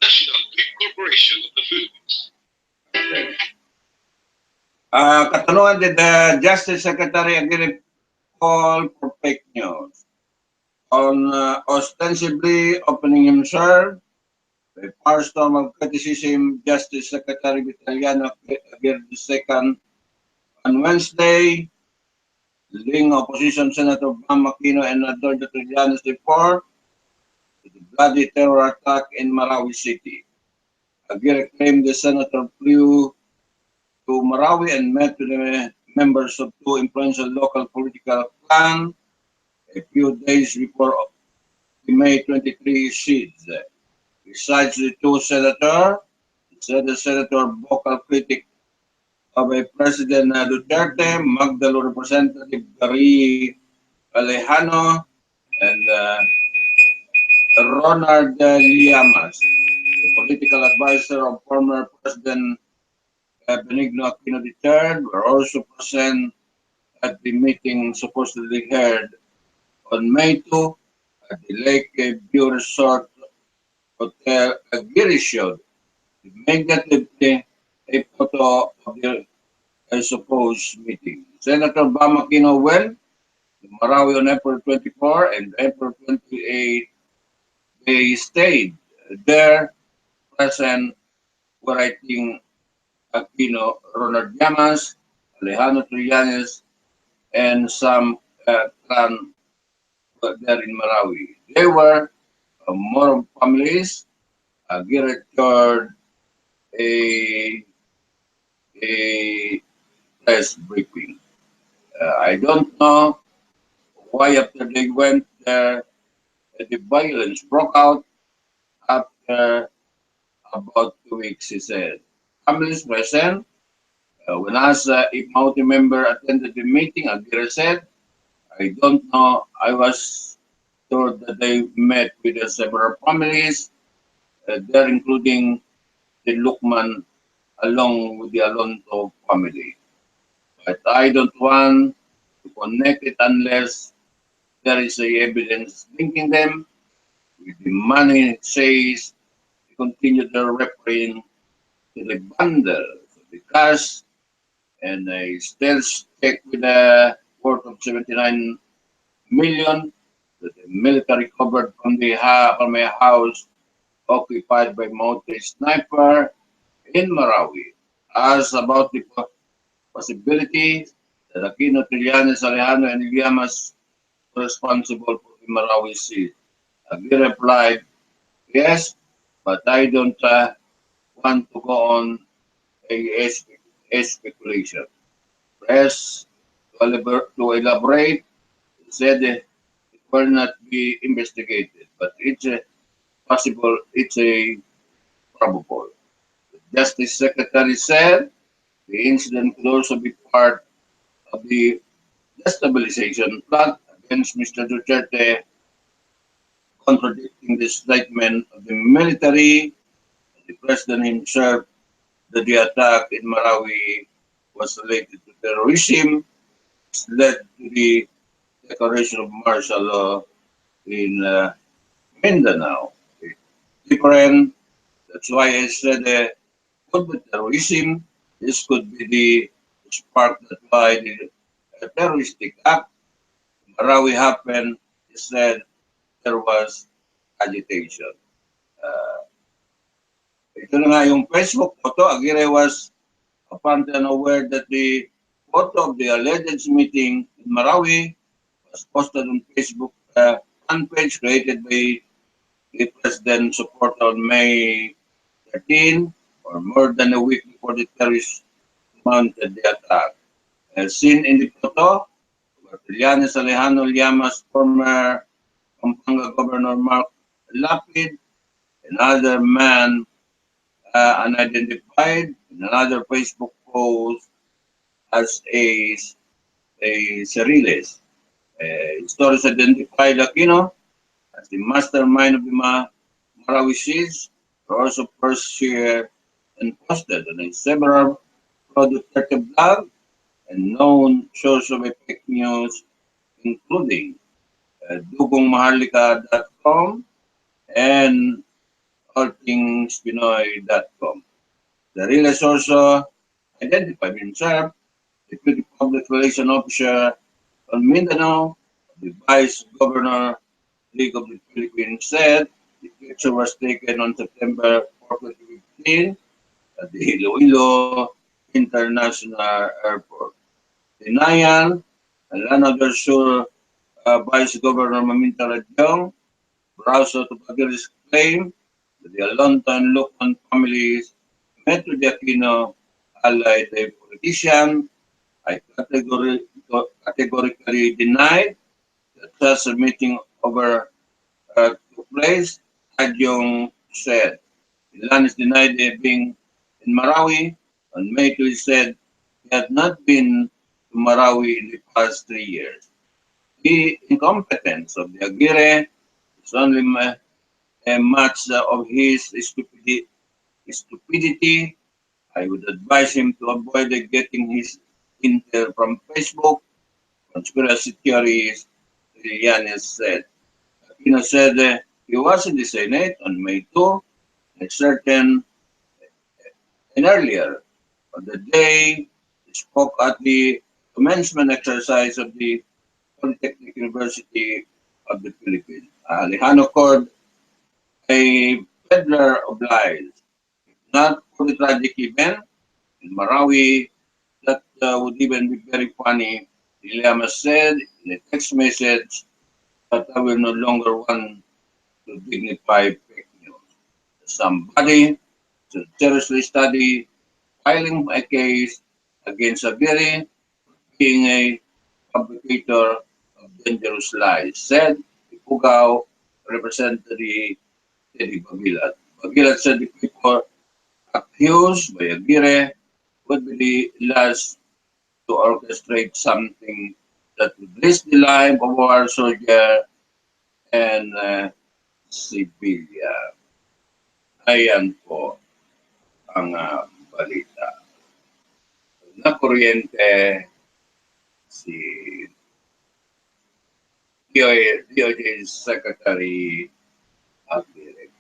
National Trade Corporation of the Philippines. Katanungan din the Justice Secretary Aguirre call for fake news on ostensibly opening himself. A firestorm of criticism, Justice Secretary Vitaliano Aguirre II on Wednesday, leading opposition Senator Bam Aquino and Adolfo Trillanes IV to the bloody terror attack in Marawi City. Aguirre claimed the senator flew to Marawi and met with the members of two influential local political clans a few days before the May 23 siege. Besides the two senators, the senator vocal critic of a President Duterte, Magdalo Representative Gary Alejano, and Ronald Llamas, the political advisor of former President Benigno Aquino III, were also present at the meeting supposedly held on May 2 at the Lake View Resort Hotel. Aguirre showed immediately a photo of the supposed meeting. Senator Bam Aquino went to Marawi on April 24 and April 28. They stayed there, present, writing Aquino, Ronald Llamas, Alejandro Trillanes, and some clan there in Marawi. They were more families. Aguirre toured a press briefing. I don't know why after they went there, the violence broke out after about 2 weeks, he said. Families present. When asked if Mauti member attended the meeting, Aguirre said, I don't know. I was told that they met with several families, there including the Lukman along with the Alonso family. But I don't want to connect it unless there is evidence linking them with the money. Says to continue the referring to the bundle, the cash, and I still stick with the worth of 79 million that the military recovered from my house occupied by Mauti sniper in Marawi. As about the possibility that Aquino, Trillanes, Alejandro, and Llamas were responsible for the Marawi siege, Aguirre replied, yes, but I don't want to go on a speculation. Press to elaborate, said it will not be investigated, but it's possible, it's a probable. The Justice Secretary said the incident could also be part of the destabilization plot against Mr. Duterte, contradicting the statement of the military, the president himself, that the attack in Marawi was related to terrorism, led to the declaration of martial law in Mindanao. It's different That's why I said could be terrorism. This could be the spark that why the terroristic act Marawi happened. He said there was agitation. Uh, Ito na nga yung Facebook photo. Aguirre was apparently unaware that the photo of the alleged meeting in Marawi was posted on Facebook fan page created by the president supporter on May 13 or more than a week before the terrorists mounted the attack. As seen in the photo, Trillanes Alejandro Llamas, former Pampanga Governor Mark Lapid, another man unidentified, in another Facebook post as a Ceriles. Stories identified Aquino as the mastermind of the Marawi siege were also first shared and posted on several pro-Duterte blogs and known sources of fake news, including dugongmaharlika.com and allthingspinoy.com. The real also identified himself, Deputy Public Relations Officer on Mindanao, the Vice Governor League of the Philippines said the picture was taken on September 4, 2015 at the Iloilo International Airport. Denial, another sure Vice Governor Maminta Radyong browser to Aguirre's claim that the Alontan Lucon families met with the Aquino allied a politician. I categorically denied that such a meeting over took place. Adyong said. Ilanes denied being in Marawi. On May 2, he said he had not been to Marawi in the past 3 years. The incompetence of the Aguirre is only a match of his stupidity. I would advise him to avoid getting his intel from Facebook. Conspiracy theories, Yanis said. Aquino said he was in the Senate on May 2, and certain and earlier on the day he spoke at the commencement exercise of the Polytechnic University of the Philippines. Alejandro called a peddler of lies. Not for the tragic event in Marawi, that would even be very funny. Iliama said in a text message that I will no longer want to dignify fake news. Somebody should seriously study filing a case against Aguirre being a fabricator of dangerous lies, said Ipugao Representative Teddy Bagilat. Bagilat said the people accused by Aguirre would be the last to orchestrate something that would risk the life of our soldier and civilian. Ayan po ang balita. Na kuryente si DOJ Secretary Aguirre.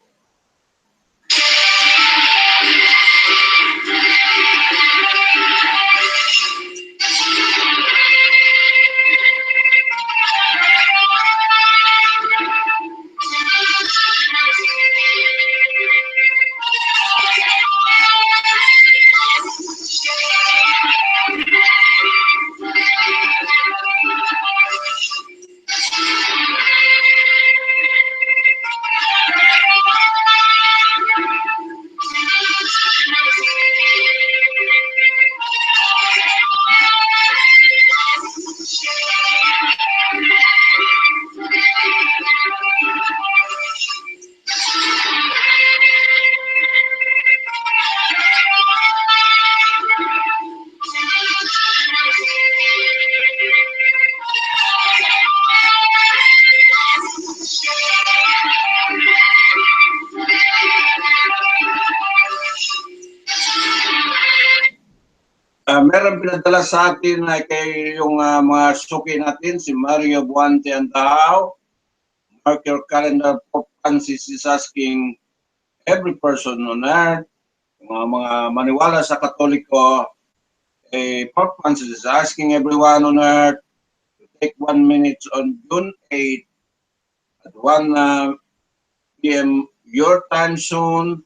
Meron pinadala sa atin na kay yung mga suki natin, si Mario Buante Andahao. Mark your calendar, Pope Francis is asking every person on earth, mga maniwala sa Katoliko, Pope Francis is asking everyone on earth to take 1 minute on June 8 at 1 p.m. your time zone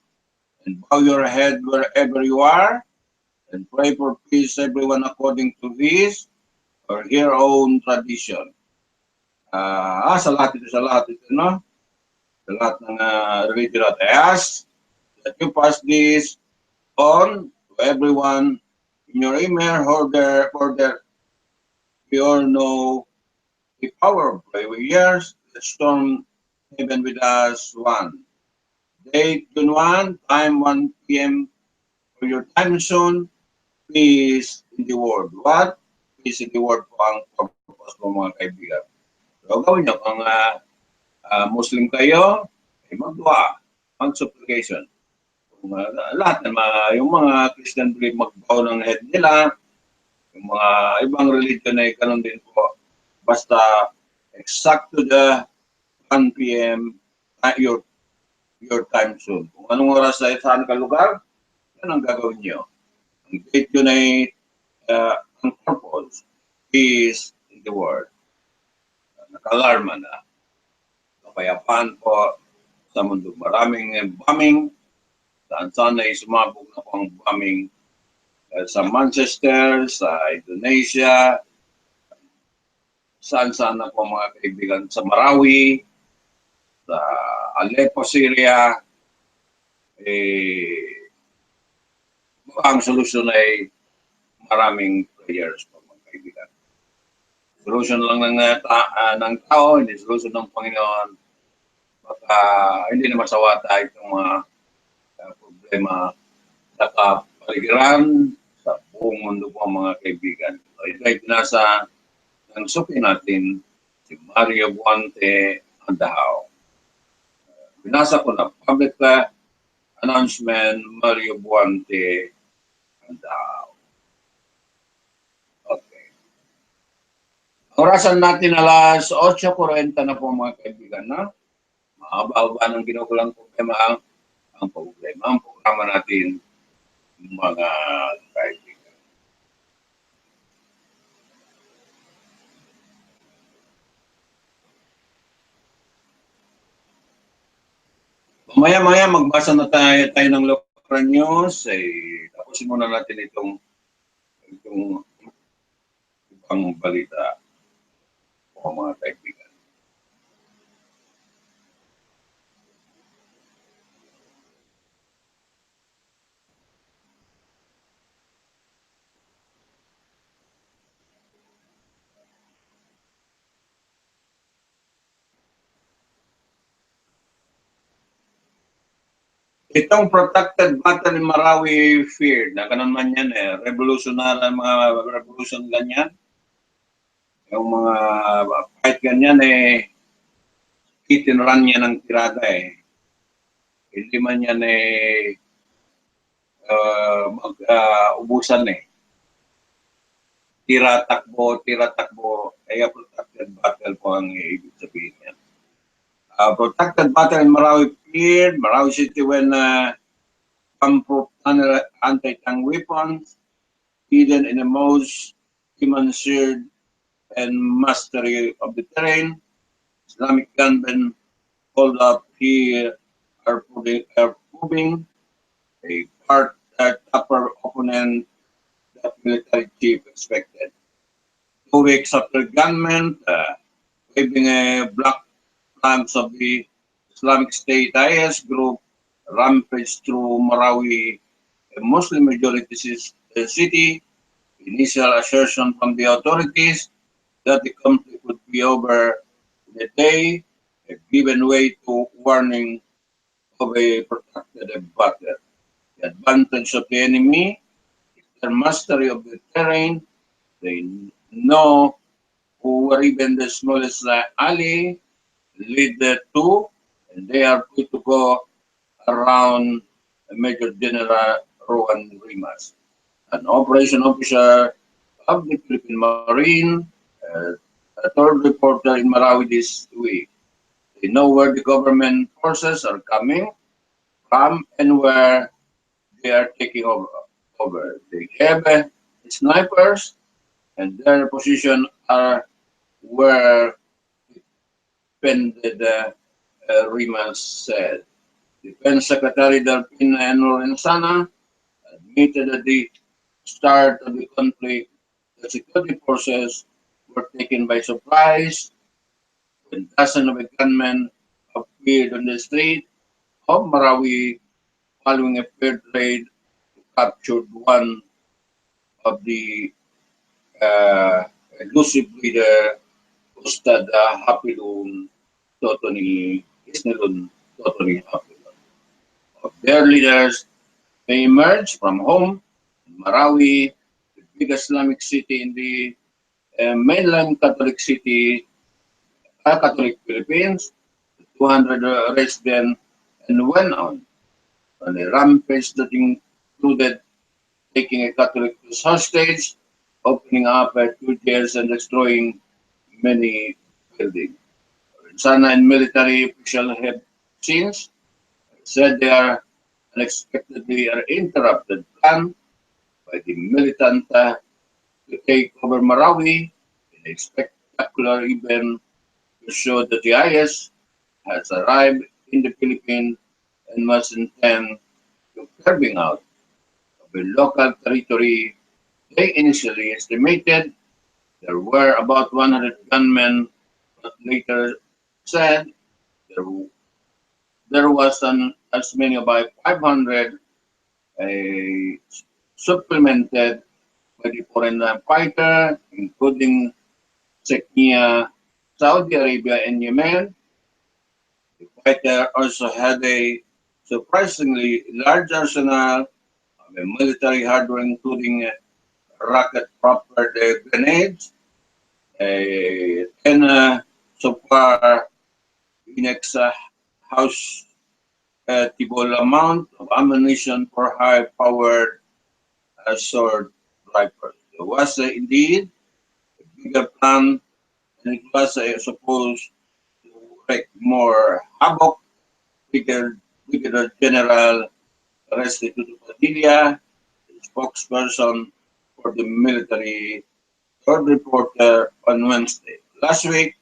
and bow your head wherever you are and pray for peace everyone according to his or her own tradition. Sa lahat ito, no? Sa lahat ng religion at I ask that you pass this on to everyone in your email for their we all know the power of prayer. Years, the storm heaven with us one. Date June 1, time 1 p.m. for your time zone. Peace in the world. What? Peace in the world po ang purpose mo mga kaibigan. So gawin nyo, kung Muslim kayo, magdua, mag-supplication. Lahat ng yung mga Christian believe magbaw ng head nila, yung mga ibang religion ay ganun din po. Basta exact to the 1 p.m. Your time zone. Kung anong oras ay saan ka lugar, yan ang gagawin nyo. Ang date yun ay ang purpose is in the world. Nakalarma na. Kapayapaan po sa mundo. Maraming bombing. Saan ay sumabog na po ang bombing sa Manchester, sa Indonesia, saan na po mga kaibigan, sa Marawi, sa Aleppo, Syria. Ang solusyon ay maraming prayers po mga kaibigan. Solusyon lang ng tao, hindi solusyon ng Panginoon. Baka hindi na masawata itong mga problema sa kapaligiran sa buong mundo po mga kaibigan. So, ito ay pinasa ng suki natin, si Mario Buante Andahaw. Binasa ko na public announcement, Mario Buante Andahaw. Okay. Orasan natin alas 8:40 na po mga kaibigan na. Mahaba-haba ng ginukulang problema ang programa natin mga kaibigan. Maya-maya magbasa na tayo ng local news. Tapusin muna natin itong ibang balita o mga kaibigan. Itong protected battle in Marawi feared, na ganun man yan revolutionary, mga revolution ganyan. Yung mga fight ganyan itinran niya ng tirada Hindi man yan ubusan Tira takbo, kaya protected battle po ang ibig sabihin niya. Protected battle in Marawi feared, Marawi City when pump anti-tank weapons hidden in the most demonstrated and mastery of the terrain. Islamic gunmen hold up here are proving a part tougher opponent that military chief expected. 2 weeks after gunmen waving black flags of the Islamic State IS group rampaged through Marawi, a Muslim majority city. Initial assertion from the authorities that the conflict would be over the day have given way to warning of a protracted battle. The advantage of the enemy is their mastery of the terrain. They know who were even the smallest alley lead to, and they are free to go around Major General Rowan Rimas, an operation officer of the Philippine Marine, a third reporter in Marawi this week. They know where the government forces are coming from and where they are taking over. They have snipers, and their position are where defended Rimas said. Defense Secretary Delpina Lorenzana admitted at the start of the conflict the security forces were taken by surprise when dozens of gunmen appeared on the street of Marawi following a failed raid to capture one of the elusive leader Ustad Hapilun Totoni Isnilun Totoni Hapilun. Of their leaders, they emerged from home in Marawi, the big Islamic city in the mainland Catholic city, Catholic Philippines, 200 residents, and went on a rampage that included taking a Catholic priest hostage, opening up 2 jails, and destroying many buildings. Sana and military officials have since said they are unexpectedly interrupted plan by the militant to take over Marawi in a spectacular event to show that the IS has arrived in the Philippines and was intent to carving out of a local territory. They initially estimated there were about 100 gunmen, but later said there, there was as many about 500, a supplemented by the foreign fighter, including Czechia, Saudi Arabia, and Yemen. The fighter also had a surprisingly large arsenal of military hardware, including rocket-propelled grenades, and so far in house table amount of ammunition for high-powered assault rifles. There was indeed a bigger plan, and it was supposed to wreak more havoc. Brigadier General Restituto Padilla, the spokesperson for the military, told reporter on Wednesday. Last week,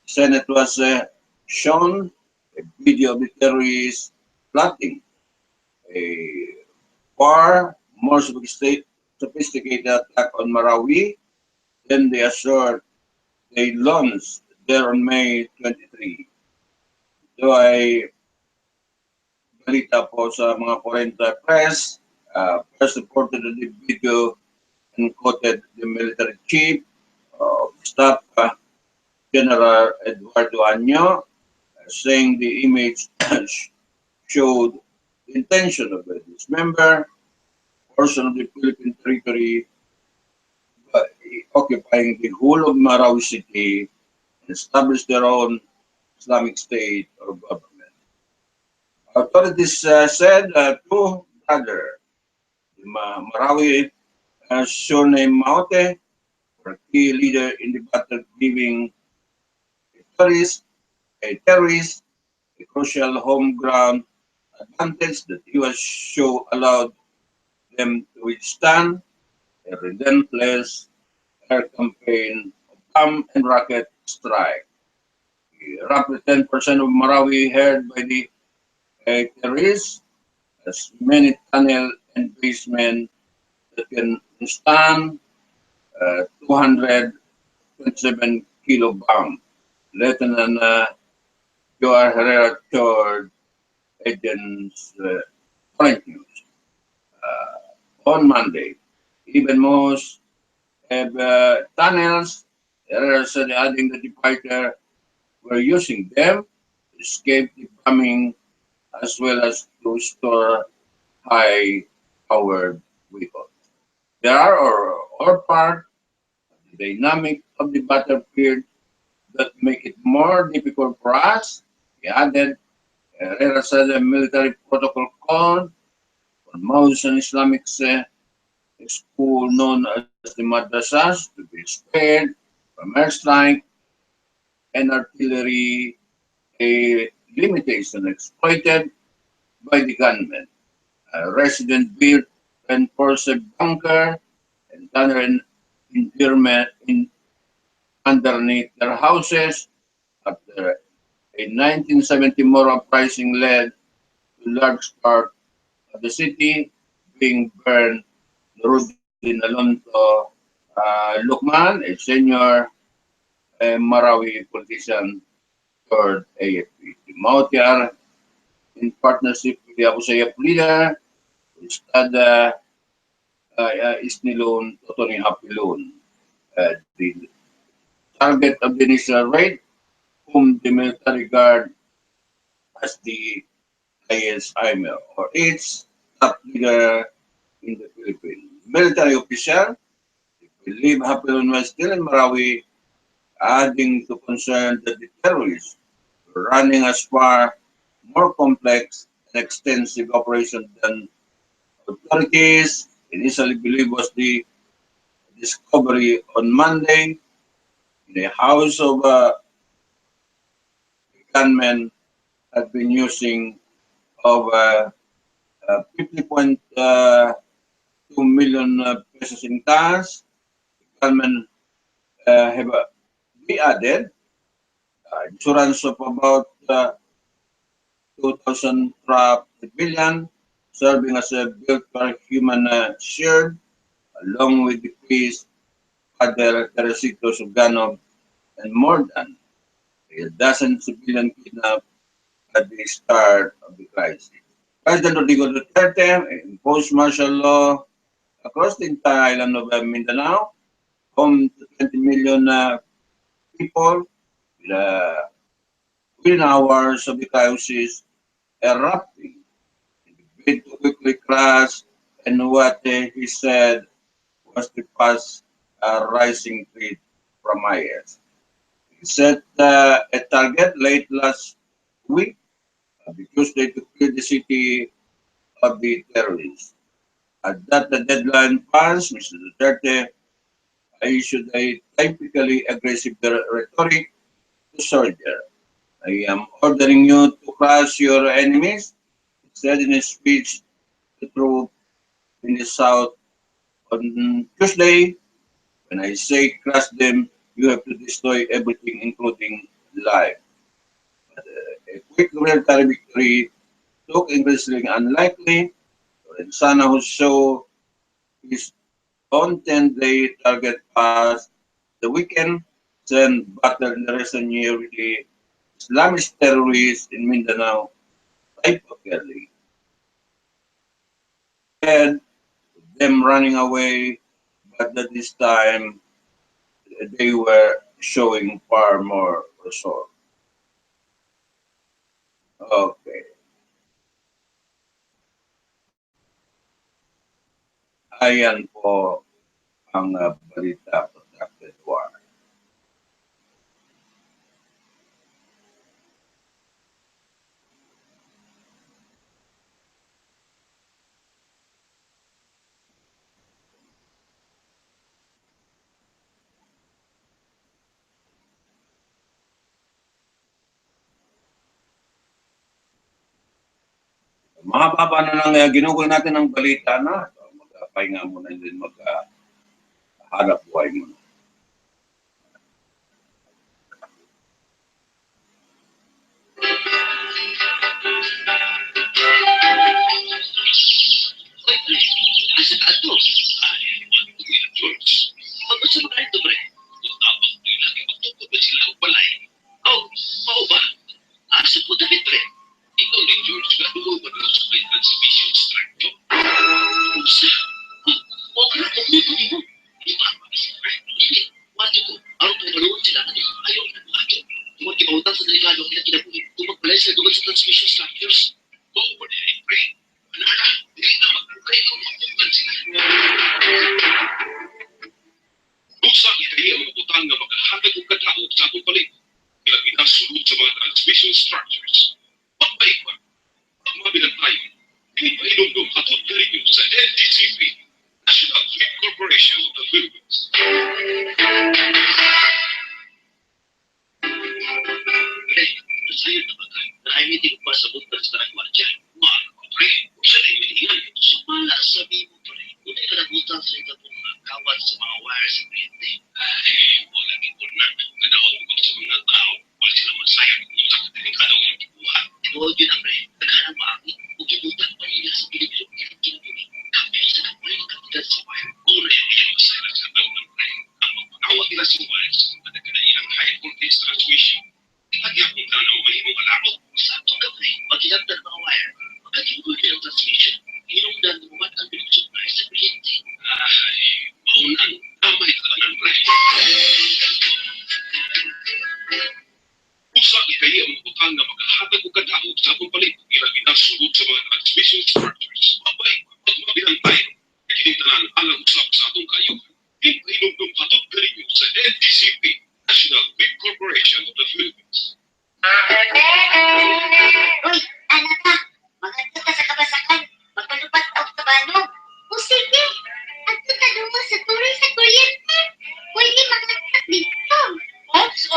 Senate was shown a video of the terrorists plotting a far more sophisticated attack on Marawi than they assured they launched there on May 23. So ay balita po sa mga foreign press, first reported the video and quoted the military chief of staff, General Eduardo Año, saying the image showed the intention of a dismember portion of the Philippine territory occupying the whole of Marawi City and establish their own Islamic state or government. Authorities said two brothers, Marawi surname Maote, were key leader in the battle, giving a terrorist a crucial home ground advantage that US show allowed them to withstand a relentless air campaign of bomb and rocket strike. Roughly 10% of Marawi held by the terrorists, as many tunnel and basement that can stand 227 kilo bomb. Lieutenant Joar Herrera told agents French News on Monday. Even most have tunnels. Herrera said, adding that the fighter were using them to escape the bombing as well as to store high-powered weapons. There are or part of the dynamic of the battlefield that make it more difficult for us. He added, Herrera said a military protocol code for most Islamic school known as the madrasas to be spared from airstrike and artillery, a limitation exploited by the gunmen. A resident built reinforced bunker and tunnel in underneath their houses after a 1970 moral uprising led to large part of the city being burned. Rudin Alonso Lukman, a senior Marawi politician, told AFP. The Mautiar, in partnership with the Abu Sayyaf leader, Ustada Isnilon Totoni Hapilon. The target of the initial raid, whom the military guard as the ISIML or its top leader in the Philippines. Military official believe Hapilon was still in Marawi, adding to concern that the terrorists were running as far more complex and extensive operation than authorities initially believed was the discovery on Monday in a house of gunmen had been using over 50.2 million pesos in cash. Gunmen have be added insurance of about 2,000 billion, serving as a built-for human shield, along with the priest, Father Teresito Suganov, and more than a dozen civilian kidnapped at the start of the crisis. President Rodrigo Duterte imposed martial law across the entire island of Mindanao, home to 20 million people, within hours of the crisis erupting in the bid to quickly crash and what he said was the fast rising threat from IS. He set a target late last week the Tuesday to clear the city of the terrorists. At that the deadline passed, Mr. Duterte issued a typically aggressive rhetoric to soldiers. I am ordering you to crush your enemies, he said in a speech to troops in the south on Tuesday. When I say crush them, you have to destroy everything, including life. But, a quick military victory looked increasingly unlikely. Sana, who saw his own 10-day target pass the weekend, sent battle in the recent year with the Islamist terrorists in Mindanao typically had them running away, but at this time they were showing far more resolve. Okay. Ayan po ang balita protected war. Mahaba na lang ginugol natin ang balita na. So, magpahinga muna din maghanap buhay muna. Oy, pre, asa ka ato? Ay, wag ko yung George. Magpasa ba ka ito, pre? Tapos, di lagi magtungkol ba sila o balay? Oh, mao ba? Asa po David, pre? Ikaw ni George ka doon ba doon sa may transmission structure? Usa? O ka na, magluto din mo. Di ba, pre? Hindi, wadyo ko. Araw kong maluwan sila na ayaw na wadyo. Tumag ipautang sa delikado ang kinabuhi. Tumagbalay sila doon sa transmission structures. Oo, pre. Ano? Hindi na magpukay kung mapukan sila. Usa kaya ang mga butang nga makahatag og kadaog sa atong palit. Ilabi na sulod sa mga transmission structures. Pagpaig pa, ang mga binantayan, hindi pa inumdum atong kaligyo sa NDCP, National Fleet Corporation of the Philippines. Pre, nasayod na ba ka? Naimitin ko pa sa buntas na ang marcha. Wala sabi mo pa rin. Kung ka nabutang sa ito pong kawat sa mga wire sa kuryente. Ay, wala gid na. Nadaot ko sa mga tao. Wala sila masayang kung sa delikado ang buhat. Huwag yun ang pre. Naghanang maangin. Huwag ibutang pa nila sa Pilipino. Kinagini. Kapil sa kapal ng kapital sa wire. Una yung masayang sa daw ng pre. Ang magpakawat nila sa wire sa mga nagkanayang high voltage transmission. Lagi akong tanaw mahimong alakot. Sakto ka pre. Maghilagdan mga wire. Magkatingkol kayo ng transmission. Hinungdan mo man ang binusupply sa kuryente. Ay, maunang tamay talaga ng pre. Usa kaya ang butang na makahatag o kadahog sa atong palibot ilang ginasulod sa mga transmission structures. Mabay, at mabilang tayo. Ikinitanan alang usap sa atong kayuhan. Hinumdum hatod kaninyo sa NTCP, National Big Corporation of the Philippines. Uy, anak ka, maganda ka sa kabasakan. Magpalupat og tabanog. O sige, at tutadungo sa tuloy sa kuryente. Pwede makakak dito. Ops.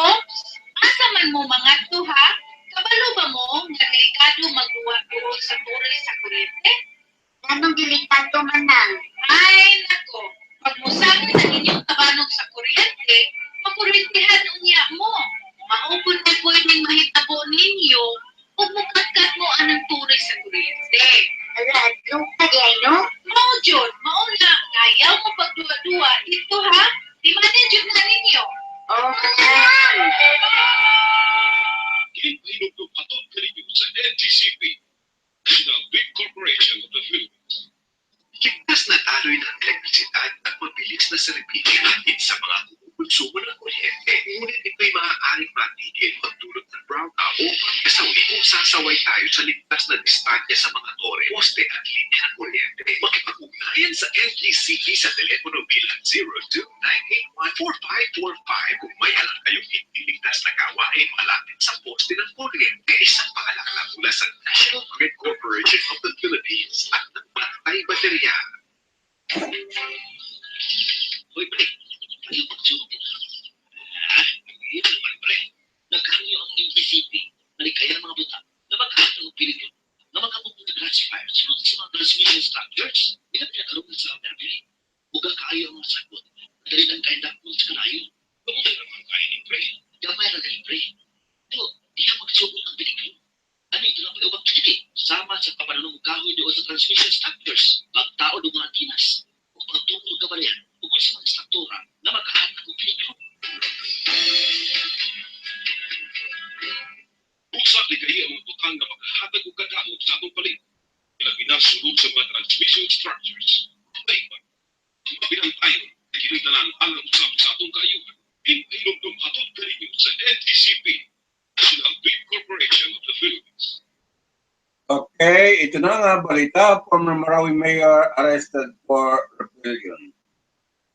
Asa man mo mga to ha? Kabalo ba mo nga delikado magduwa-duwa sa tuloy sa kuryente? Anong delikado man lang? Ay, nako. Pag musangin ang inyong tabanog sa kuryente, makuryentihan unya mo. Maupon na pwedeng mahitabo ninyo o mukatkat mo anang tuloy sa kuryente. Ala, lupa di ay no? Mao jud, mauna, ayaw mo pagduwa-duwa dito ha? Di manage na ninyo. Oo, man. Hinumdum hatod kaninyo sa NTCP, National Big Corporation of the Philippines. Ligtas na taloy ng elektrisidad at mabilis na serbisyo natin sa mga kumukonsumo ng kuryente. Ngunit ito'y maaaring matigil magdulot ng brownout o pagkasawi kung sasaway tayo sa ligtas na distansya sa mga tore, poste at linya ng kuryente. Makipag-ugnayan sa NTCP sa telepono bilang 02-981-4545 kung may alam kayong hindi ligtas na gawain malapit sa poste ng kuryente. Isang paalala mula sa National Grid Corporation of the Philippines at ng Pantay Baterya. Hoy pre, ayaw magsulog din. Yun naman pre. Naghanyo ang NTCP. Nalikaya ng mga buta na magkahatang ng Pilipino na magkabukong na classifier sunod sa mga transmission structures. Ilang pinakalungan sa Mercury. Huwag kaayo ang mga sagot. Dalitan kayo documents sa kanayo. Kamusta naman kayo ni pre? Gamay na rin pre. Pero, di ka magsugot ng Pilipino. Ano ito na pag-ubag kini? Sama sa kapananong kahoy doon sa transmission structures. Pagtao ng mga tinas. O pagtungkol ka ba niyan? O kung sa mga struktura na magkahatang ng Pilipino. Usa kaya ang butang na makahatag o kadahog sa atong palibot ilang ginasulod sa mga transmission structures. Mabay ba? Mabilang tayo. Ikinitanan alang usap sa atong kayuhan. Hinumdum hatod kaninyo sa NTCP, National Big Corporation of the Philippines. Okay, ito na nga balita. Former Marawi Mayor arrested for rebellion.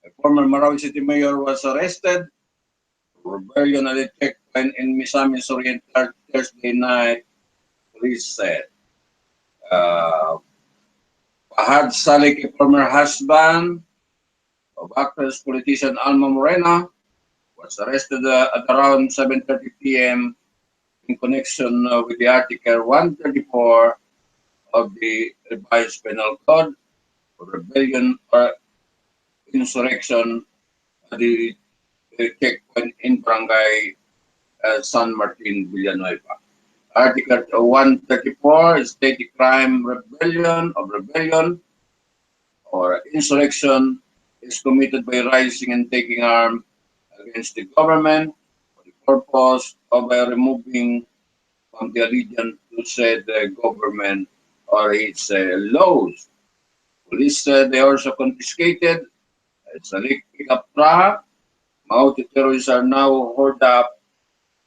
A former Marawi City Mayor was arrested for rebellion at a checkpoint in Misamis Oriental Thursday night, police said. Fahad Salik, a former husband of actress politician Alma Morena, was arrested at around 7:30 p.m. in connection with the Article 134 of the revised penal code for rebellion or insurrection at the checkpoint in Barangay San Martin, Villanueva. Article 134 states the crime rebellion or insurrection is committed by rising and taking arms against the government for the purpose of removing from the allegiance to said government or its laws. Police said they also confiscated a pickup truck. Mauti terrorists are now holed up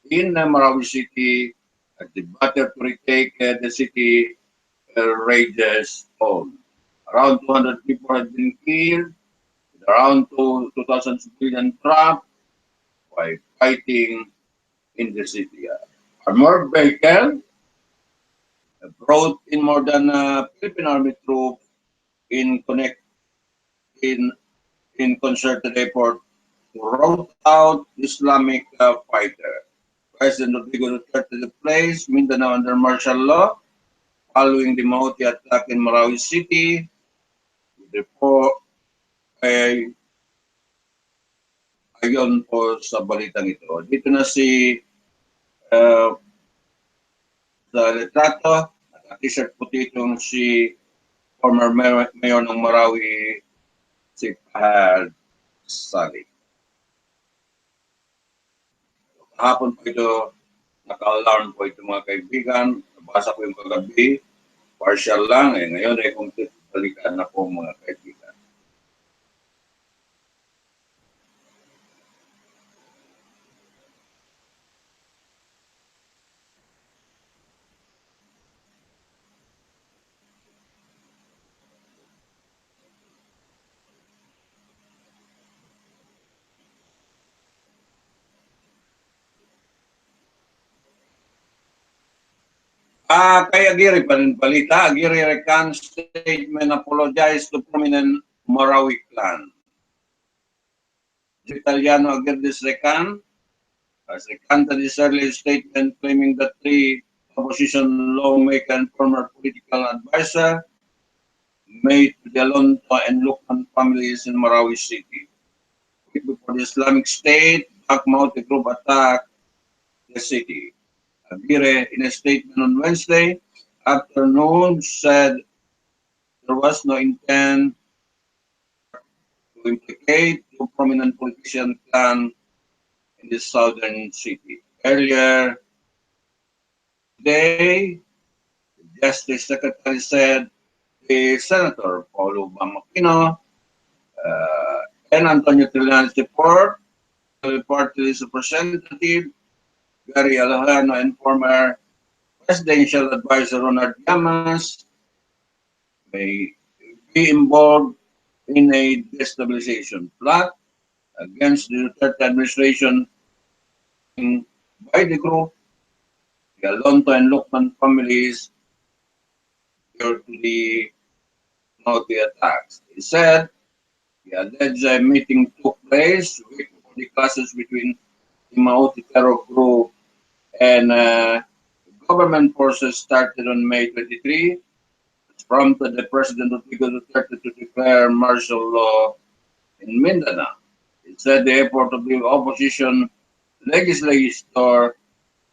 in Marawi City at the battle to retake the city raiders home. Around 200 people have been killed, with around 2,000 civilian trapped while fighting in the city. Armored vehicle brought in more than Philippine Army troops in concerted effort to rout out Islamic fighter. President Rodrigo Duterte placed Mindanao under martial law following the Mauti attack in Marawi City Therefore, ay ayon po sa balitang ito. Dito na si sa litrato, naka-t-shirt puti itong si former mayor ng Marawi, si Pahad Sali. Kahapon po ito, naka-alarm po ito mga kaibigan. Nabasa ko yung kagabi, partial lang. Ngayon ay complete balikan na po mga kaibigan. Kay Aguirre pa rin balita. Aguirre recant statement, apologize to prominent Marawi clan. Italiano Aguirre's recant has recanted his earlier statement claiming that three opposition lawmaker and former political advisor made to the Alonto and Lukman families in Marawi City. Before the Islamic State backmounted group attack the city. Aguirre, in a statement on Wednesday afternoon, said there was no intent to implicate two prominent politician clan in the southern city. Earlier today, the Justice Secretary said the Senator Paulo Bamakino and Antonio Trillanes report to his representative Gary Alejano and former presidential advisor Ronald Llamas may be involved in a destabilization plot against the Duterte administration by the group, the Alonto and Lukman families, due to the attacks. He said the alleged meeting took place before the clashes between the Mauti terror group and government forces started on May 23, which prompted the President Rodrigo Duterte to declare martial law in Mindanao. It said the effort of the opposition legislator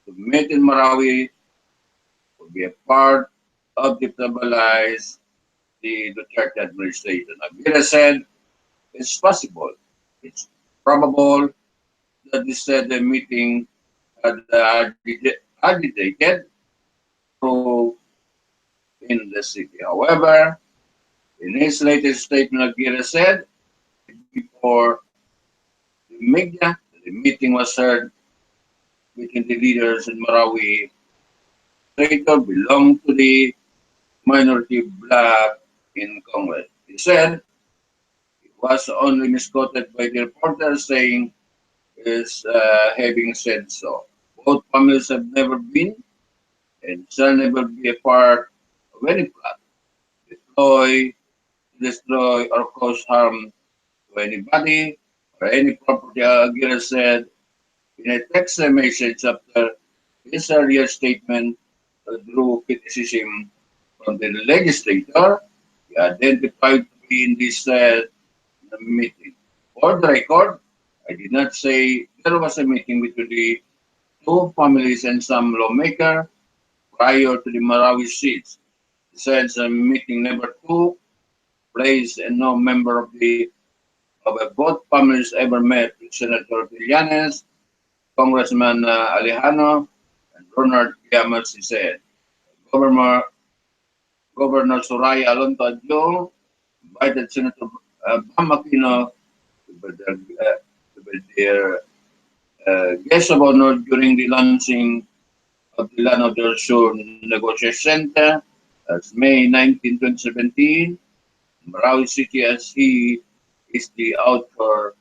to meet in Marawi would be a part of destabilize the Duterte administration. Aguirre said it's possible, it's probable that this said the meeting had agitated through in the city. However, in his latest statement, Aguirre said before the media, the meeting was heard between the leaders in Marawi later belonged to the minority bloc in Congress. He said it was only misquoted by the reporter saying is having said so. Both families have never been and shall never be a part of any plot, deploy, destroy, or cause harm to anybody or any property. Aguirre said in a text message after his earlier statement drew criticism from the legislator. He identified to be in this meeting. For the record, I did not say there was a meeting between the two families and some lawmaker prior to the Marawi seats. He said the meeting never took place and no member of both families ever met with Senator Trillanes, Congressman Alejano, and Ronald Llamas, he said. Governor Soraya Alonto Adjo invited Senator Bamakino to be their guest of honor during the launching of the Lano del Sur Negotiation Center as May 19, 2017. Marawi City, as he is the author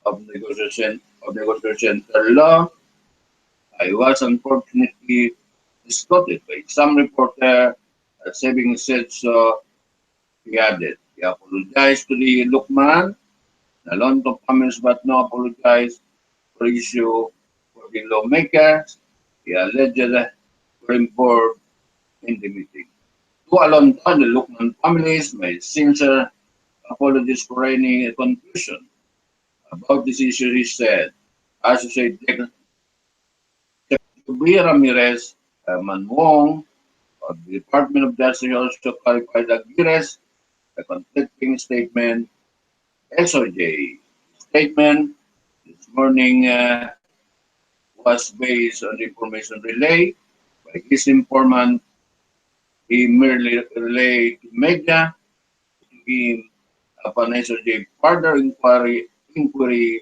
of negotiation law. I was unfortunately disquoted by some reporter as having said so. He added, he apologized to the Lukman, Alonto families, but no apologize for issue for the lawmakers. He alleged were involved in the meeting. To Alonto and the Lukman families, my sincere apologies for any confusion about this issue, he said. Associate Secretary Ramirez Manwong of the Department of Justice also clarified Aguirre's the conflicting statement. SOJ statement this morning was based on the information relayed by his informant. He merely relayed to media to him upon SOJ further inquiry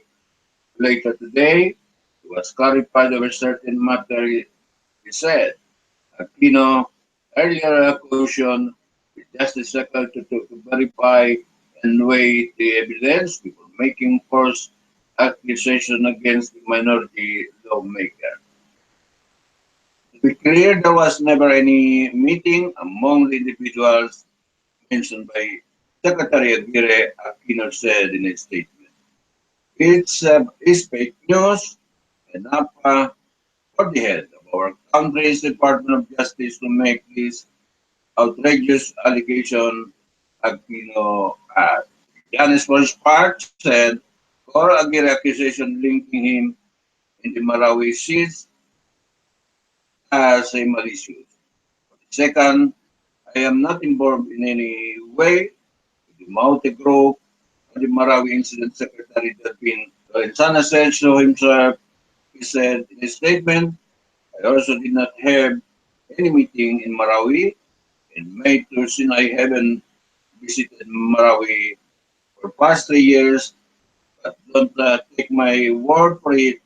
later today. It was clarified over certain matter, he said. Aquino earlier cautioned the Justice Secretary to verify and weigh the evidence before making false accusation against the minority lawmaker. To be clear, there was never any meeting among the individuals mentioned by Secretary Aguirre, Aquino said in a statement. It's fake news and NAPA for the head of our country's Department of Justice to make this outrageous allegation, Aquino had. Yanis for his part said, or Aguirre accusation linking him in the Marawi seats as a malicious. Second, I am not involved in any way with the Maute Group or the Marawi Incident Secretary Davin Lorenzana said so himself. He said in a statement, I also did not have any meeting in Marawi and May 13 I haven't visited Marawi for past 3 years, but don't take my word for it.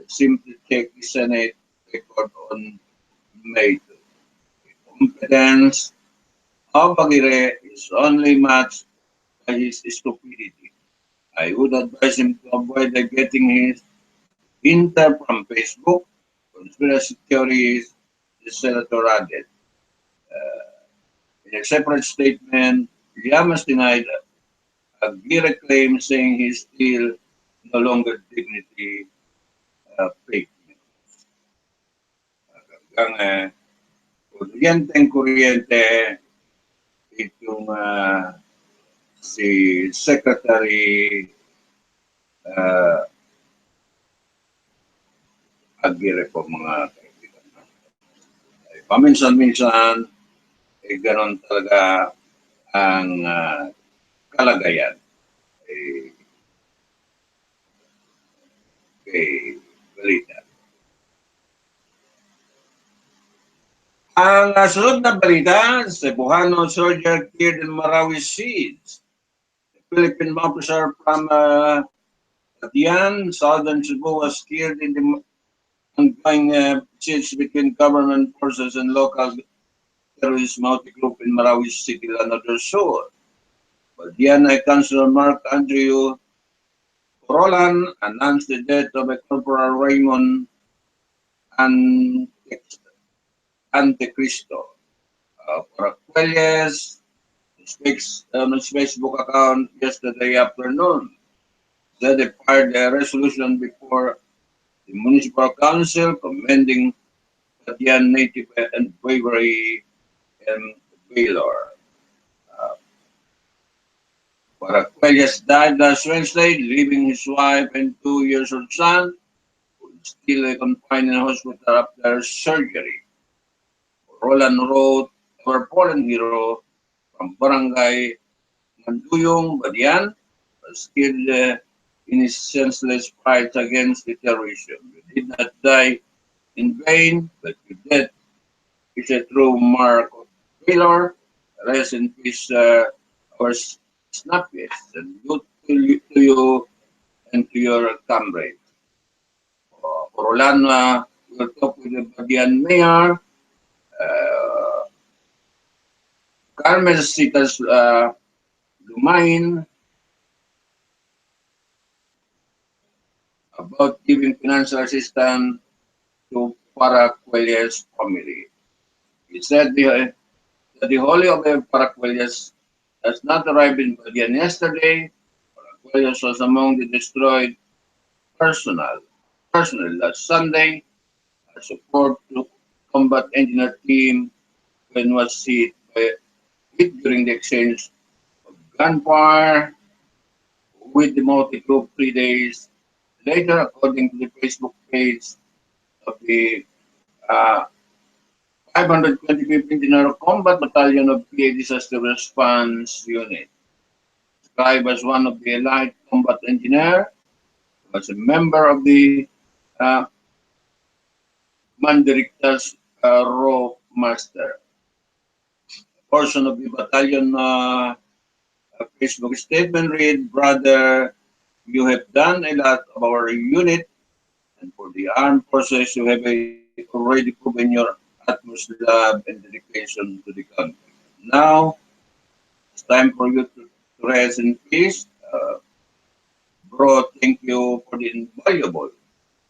Simply check the Senate record on May 2. Competence of Aguirre is only matched by his stupidity. I would advise him to avoid getting his intel from Facebook. Conspiracy theories, the senator added. In a separate statement, Llamas denied Aguirre claim saying he's still no longer dignity fake news. Hanggang kuryente itong si Secretary Aguirre po mga kaibigan. Paminsan-minsan, ganon talaga ang kalagayan. Kay balita. Ang sunod na balita, Cebuano soldier killed in Marawi siege. The Philippine officer from Catian, southern Cebu, was killed in the ongoing siege between government forces and local terrorist Maute group in Marawi City, Lanao Sur. Catian Councilor Mark Andrew Roland announced the death of a Corporal Raymond Antecristo. Paracuelles speaks on his Facebook account yesterday afternoon. Said they filed a resolution before the Municipal Council commending Catian native and bravery and valor. Paracuelles died last Wednesday, leaving his wife and 2-year-old son, who is still confined in a hospital after surgery. Roland wrote, our fallen hero from Barangay Manduyong, Badian, was killed in his senseless fight against the terrorism. He did not die in vain, but your death is a true mark of valor. Rest in peace, our snappiest, and good to you and to your comrades. Roland will talk with the Badian mayor, Carmen Citas Lumain, about giving financial assistance to Paracuelles family. He said that the Holy of the Paracuelles has not arrived in Badian yesterday. Paracuelles was among the destroyed personnel last Sunday. A support to combat engineer team when was hit during the exchange of gunfire with demoted group 3 days later, according to the Facebook page of the uh, 525th Mindanao Combat Battalion of PA Disaster Response Unit. Described as one of the elite combat engineer, was a member of the uh, Mandirictas Row Master. A portion of the battalion Facebook statement read, "Brother, you have done a lot of our unit, and for the armed forces, you have already proven your utmost love and dedication to the country. Now, it's time for you to rest in peace. Bro, thank you for the invaluable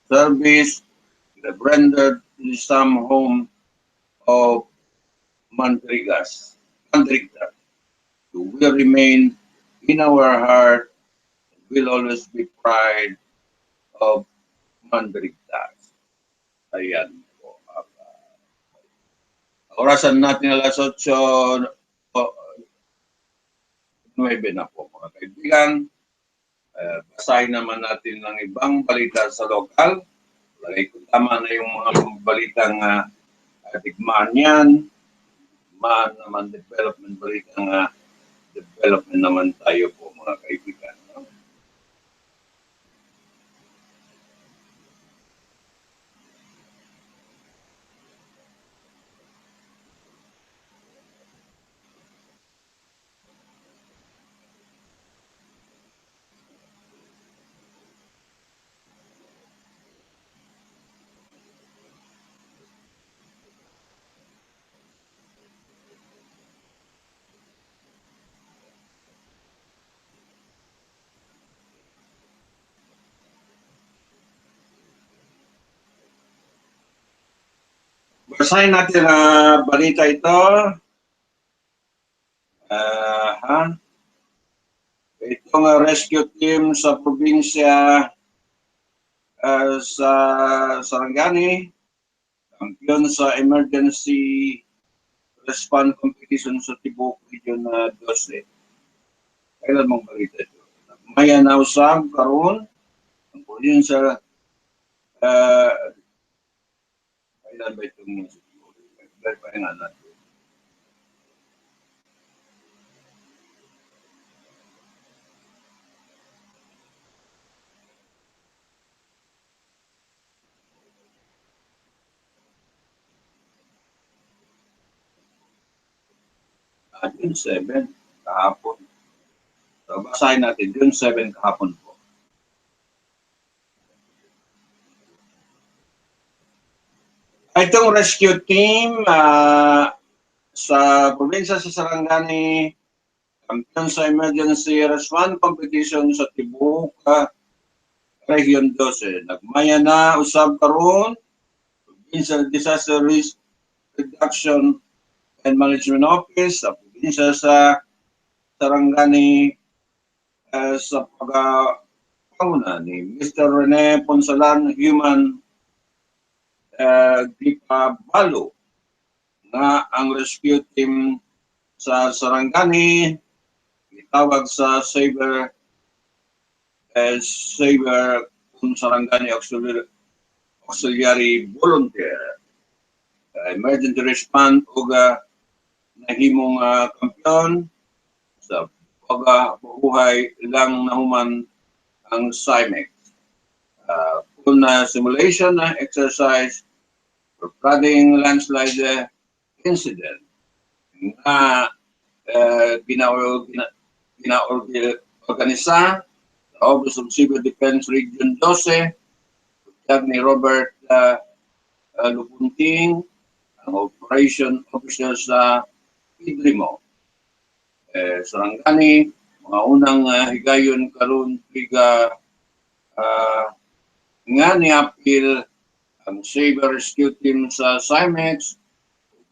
service you have rendered to the Sam home of Mandrigas. Mandrigas. You will remain in our heart and will always be pride of Mandrigas." Ayan po. Orasan natin alas 8, 9 na po mga kaibigan. Basahin naman natin ng ibang balita sa lokal. Lagay ko tama na yung mga balitang digmaan yan. Naman development, balitang development naman tayo po mga kaibigan. No? Basahin natin balita ito. Itong rescue team sa probinsya sa Sarangani, kampiyon sa emergency response competition sa Tibok Region 12. Kailan mong balita ito? Maya na usab karon ang probinsya kailan ba itong verify nga natin. June 7, kahapon. So, basahin natin, June 7 kahapon po. Itong rescue team sa probinsya sa Sarangani, kampiyon sa emergency response competition sa Tibok, Region 12. Nagmaya na usab karon provincial disaster risk reduction and management office sa probinsya sa Sarangani sa pagpanguna ni Mr. Rene Ponsalan, human Gripa Balo, na ang rescue team sa Sarangani itawag sa Saber kung Sarangani Auxiliary Volunteer emergency response o nahimong kampiyon sa pagbuhay lang nahuman ang CIMEX. Kung simulation na exercise for flooding landslide incident na ginaorganisa sa Office of Civil Defense Region 12 ni Robert Lupunting, ang operation officer sa Idrimo. Sarangani, mga unang higayon karon tiga nga niapil ang Saber Rescue Team sa CIMEX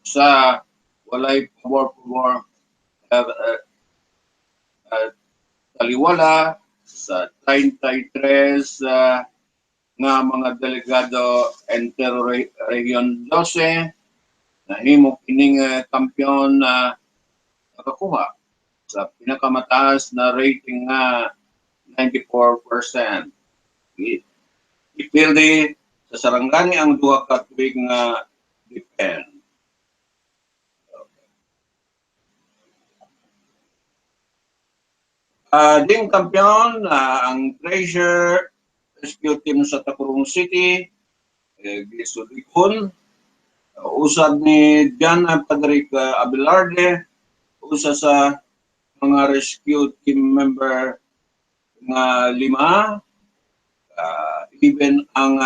sa walay pabor taliwala sa 33 nga mga delegado Entero Region 12 na himo kining kampiyon na nakakuha sa pinakamataas na rating nga 94%. Ipildi sa sarangani ang duha ka tuig nga depend. Ding kampiyon ang treasure rescue team sa Tacurong City, gisudikon, usad ni Jan Padric Abelarde, usa sa mga rescue team member nga 5, even ang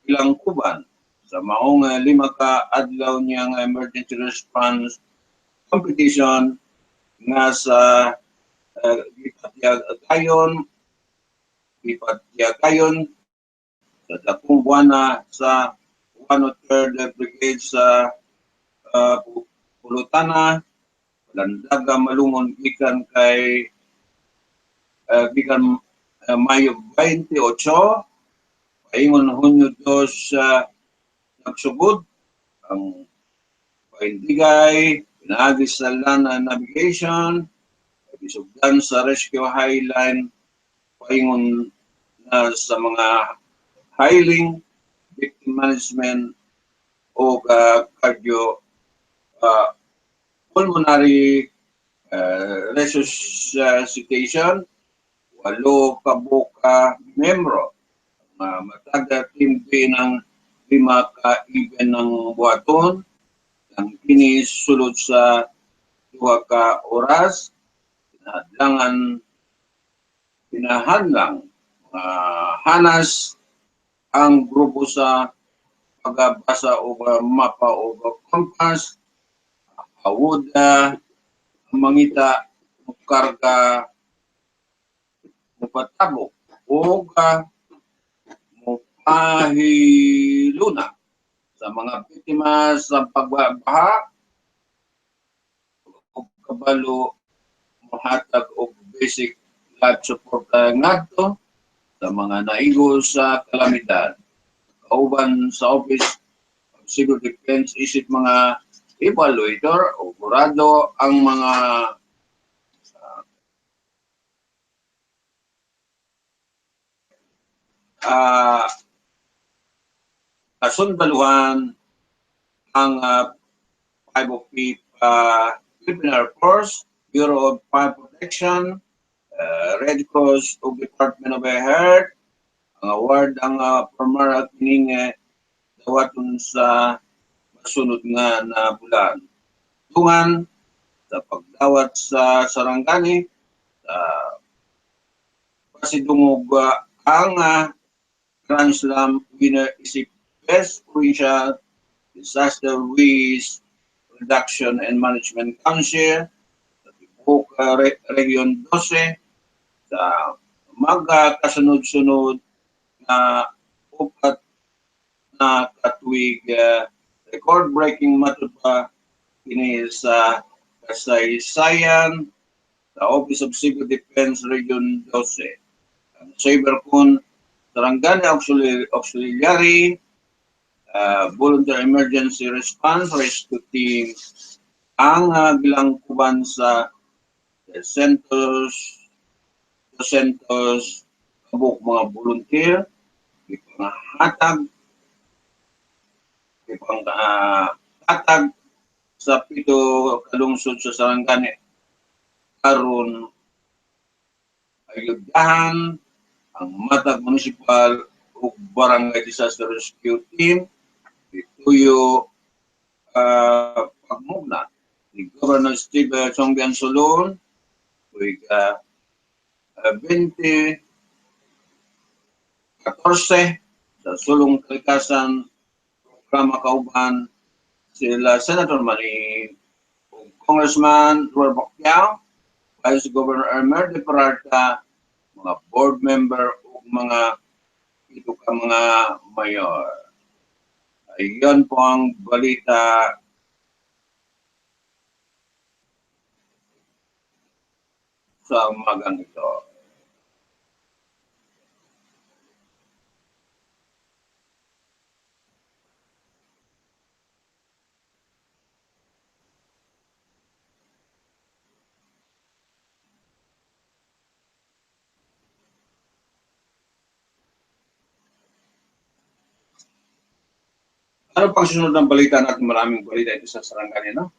ilang kuban sa maong 5 ka adlaw niyang emergency response competition nga sa ipatiyagayon sa dakong buwana sa 103rd Brigade sa Pulutana, landaga malungon gikan kay gikan Mayo 28, paingon Hunyo 2 nagsugod ang paindigay, pinaagi sa land navigation, isugdan sa rescue highline, paingon na sa mga hiling, victim management o cardio pulmonary resuscitation, 8 ka membro. Mataga team B ng 5 ka even ng buhaton, ang kini sulod sa 2 ka oras, pinahanlang hanas ang grupo sa pagbasa o mapa o compass, awod mangita karga mupatabok o mupahiluna sa mga biktima sa pagbabaha o kabalo mahatag og basic life support ngadto sa mga naigo sa kalamidad. Kauban sa Office of Civil Defense isip mga evaluator o kurado ang mga kasundaluhan ang 5OP Philippine Air Force, Bureau of Fire Protection, Red Cross o Department of Health, ang award ang former kining dawaton sa masunod nga na bulan. Tungan sa pagdawat sa sarangani, pasidungog ang Grand Slam winner isip Best Provincial Disaster Risk Reduction and Management Council sa Tibok Region 12 sa magkasunod-sunod na upat na katuig record-breaking matod pa kini sa kasaysayan sa Office of Civil Defense Region 12. Ang Cybercon Sarangani Auxiliary Volunteer Emergency Response Rescue Team ang bilang kuban sa Centos kabuk mga volunteer ipanghatag sa 7 kalungsod sa Sarangani karon ayudahan ang matag municipal ug barangay disaster rescue team ituyo pagmugna ni Governor Steve Songbian Solon ug 2014 sa sulong kalikasan programa kauban sila Senator Manny ug Congressman Robert Bacquiao, Vice Governor Elmer de Peralta, mga board member ug mga ito ka mga mayor. Ayun po ang balita sa umagang ito. Ano pang susunod ng balita natin? Maraming balita ito sa Sarangani, no?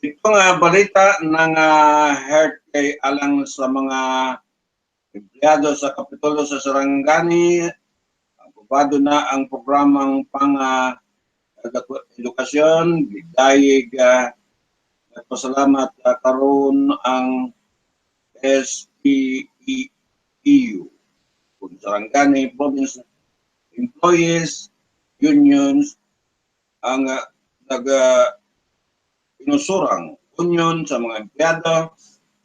Itong balita ng health kay alang sa mga empleyado sa Kapitulo sa Sarangani, aprobado na ang programang edukasyon, bidayig nagpasalamat karon ang SPEU, kung Sarangani Province Employees Unions ang pinusurang union sa mga empleyado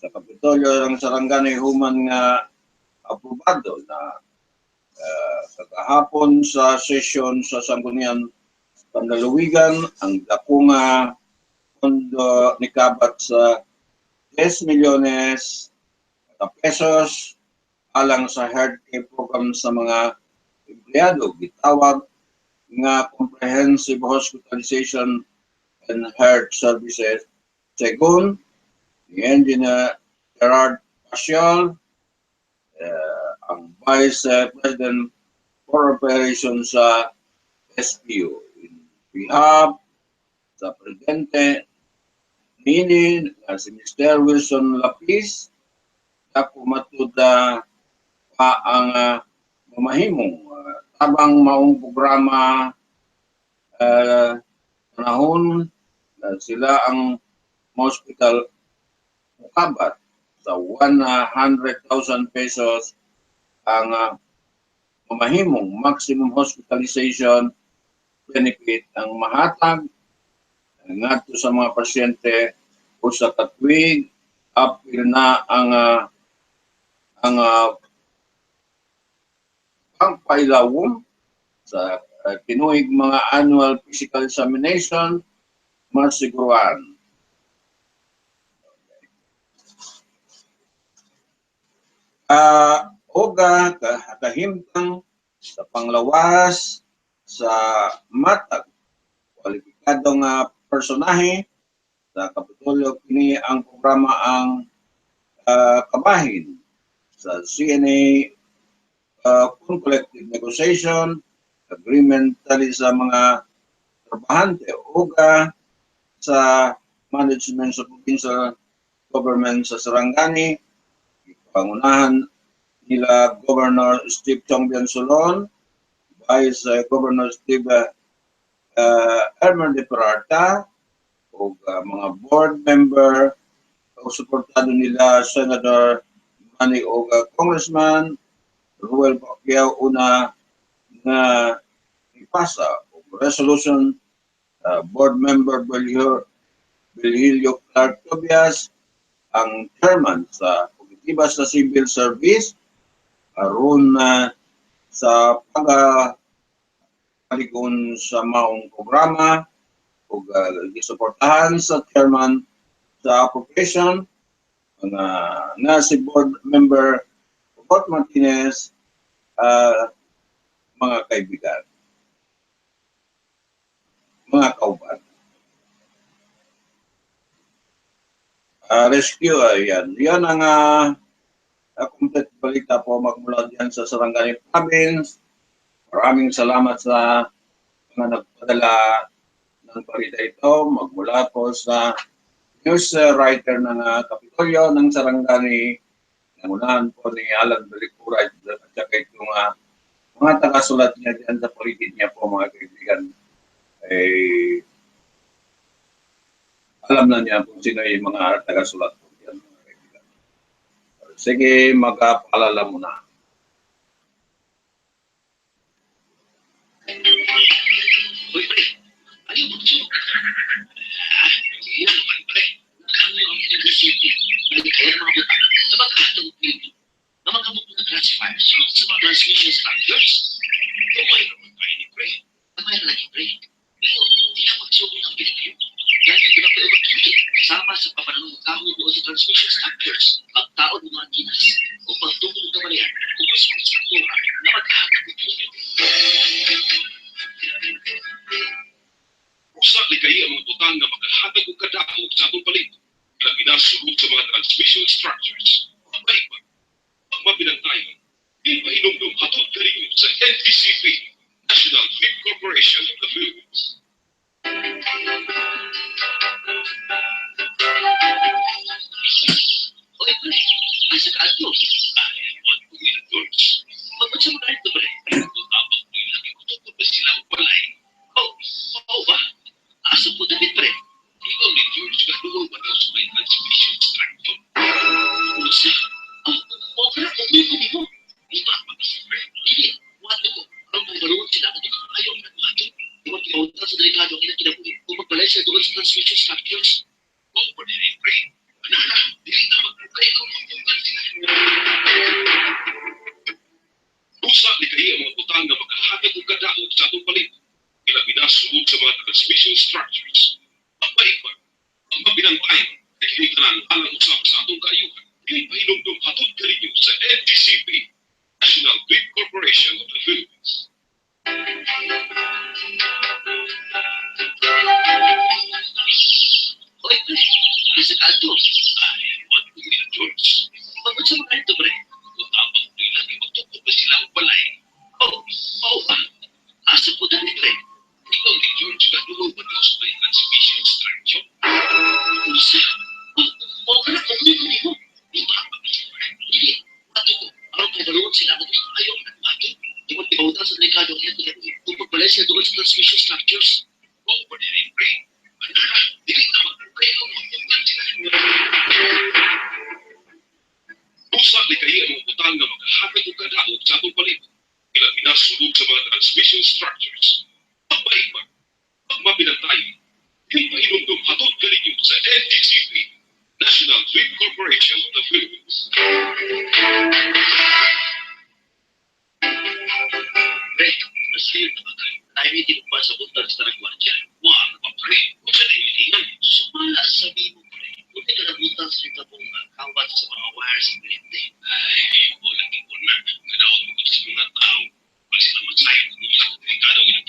sa Kapitolyo ng Sarangani human nga aprobado na kahapon sa sesyon sa Sangguniang Pandaluwigan ang dakong pondo nikabat sa 10 milyones pesos alang sa healthcare program sa mga empleyado. Gitawag nga comprehensive hospitalization and health services. Segun ni Engineer Gerard Pasyal, ang Vice President for Operations sa SPU. In behalf sa Presidente Nini, si Mr. Wilson Lapis, ako matuda pa ang mamahimong tabang maong programa panahon sila ang hospital mukabat sa 100,000 pesos ang mamahimong maximum hospitalization benefit ang mahatag ngadto sa mga pasyente usa ka tuig apil na ang pangpailawom sa tinuig mga annual physical examination masiguruhan. Oga kahimtang sa panglawas sa matag kwalipikadong personahe sa Kapitolyo kini ang programa ang kabahin sa CNA kung collective negotiation agreement tali sa mga trabahante oga sa management sa provincial government sa Sarangani. Pangunahan nila Governor Steve Chongbian Solon, Vice Governor Steve Herman de Peralta, o mga board member o suportado nila Senator Manny o Congressman Ruel Pacquiao una na ipasa o resolution board member Belhilio Clark Tobias ang chairman sa Komitiba sa Civil Service aron sa pagpaligon sa maong programa o gisuportahan sa chairman sa appropriation na si board member Robert Martinez mga kaibigan, mga kauban. Rescue, yan ang complete balita po magmula diyan sa Sarangani Province. Maraming salamat sa mga nagpadala ng balita ito magmula po sa news writer ng Kapitolyo ng Sarangani, nangunahan po ni Alan Balikura at saka itong mga tagasulat niya diyan sa paligid niya po mga kaibigan. Alam na niya kung sino yung mga tagasulat po diyan mga kaibigan. Sige, magpaalala muna. Uy, pre, ano yung magsunod? Yan naman, pre. Nakano yung electricity. Kaya naman ako na magkatang pinto. Na magkamot na classifier. Sunod sa mga transmission structures. Tumoy naman tayo ni pre. Kamay na palayan kung gusto ng struktura na maghahatag ng tulong. Usa likay ang mga butang nga makahatag og kadaot sa atong palibot. Labi na sulod sa mga transmission structures. Maiba, ang mabinantayan, di pahinumdum hatod kaninyo sa NTCP, National Feed Corporation of the Philippines. Hoy, pre, asa ka ato? Ay, what po yun, George? Magpag sa mga ito, pre. Abang po yun, lagi ko ito pa sila ang palay. Oh, ba? Asa po, David, pre? Ikaw ni George, kaduwa ba daw sa may transmission structure? Usa? Okay, kung mo. Iba, pre. Hindi, what ko? Ang pagbaroon sila ako dito, ayaw na kumato. Iwag kibawag sa delikado ang kinakinabuhi kung magbalay sila doon sa transmission structures. Oh, pwede rin, pre. Anala, dili na magpapay kung magpapay sila. Usa likay ang mga butang nga makahatag og kadaot sa atong palibot. Ilabi na sulod sa mga transmission structures. Ang maiba, ang mabinantayan, ay kinitanan alang usap sa atong kaayuhan. Dili pahinumdum hatod kaninyo sa NTCP, National Feed Corporation of the Philippines. Hoy, pre, asa ka ato? Ay, what po yun, George? Magpag sa mga ito, pre. Kung abang po yun, lagi magtukod pa sila ang balay. Oh, ba? Asa po, David, pre? Ikaw ni George, kaduwa ba daw sa may transmission structure? Usa? Okay, kung mo. Iba, hindi. Ato ko, ang pagbaroon sila ako dito, ayaw na kumato. Iwag kibawag sa delikado ang kinakinabuhi kung magbalay sila doon sa transmission structures. Oh, pwede rin, pre. Anala, dili na magpapay kung magpapay sila. Usa likay ang mga butang nga makahatag og kadaot sa atong palibot. Ilabi na sulod sa mga transmission structures. Ang maiba, ang mabinantayan, di pahinumdum hatod kaninyo sa NTCP, National Feed Corporation of the Philippines. Pre, nasilit na ba tayo? Naimitin mo pa sa buntan sa tanang gwardiya. Wala pa, pre. Kung saan ay mitingan, Sumala sabi mo, pre. Kung di ka nabutan sa ito pong kawat sa mga wires sa bilente. ay, walang ipon na. Nadaot mo ko sa mga tao. Pag sila magsayo, kung sa delikado ang ilang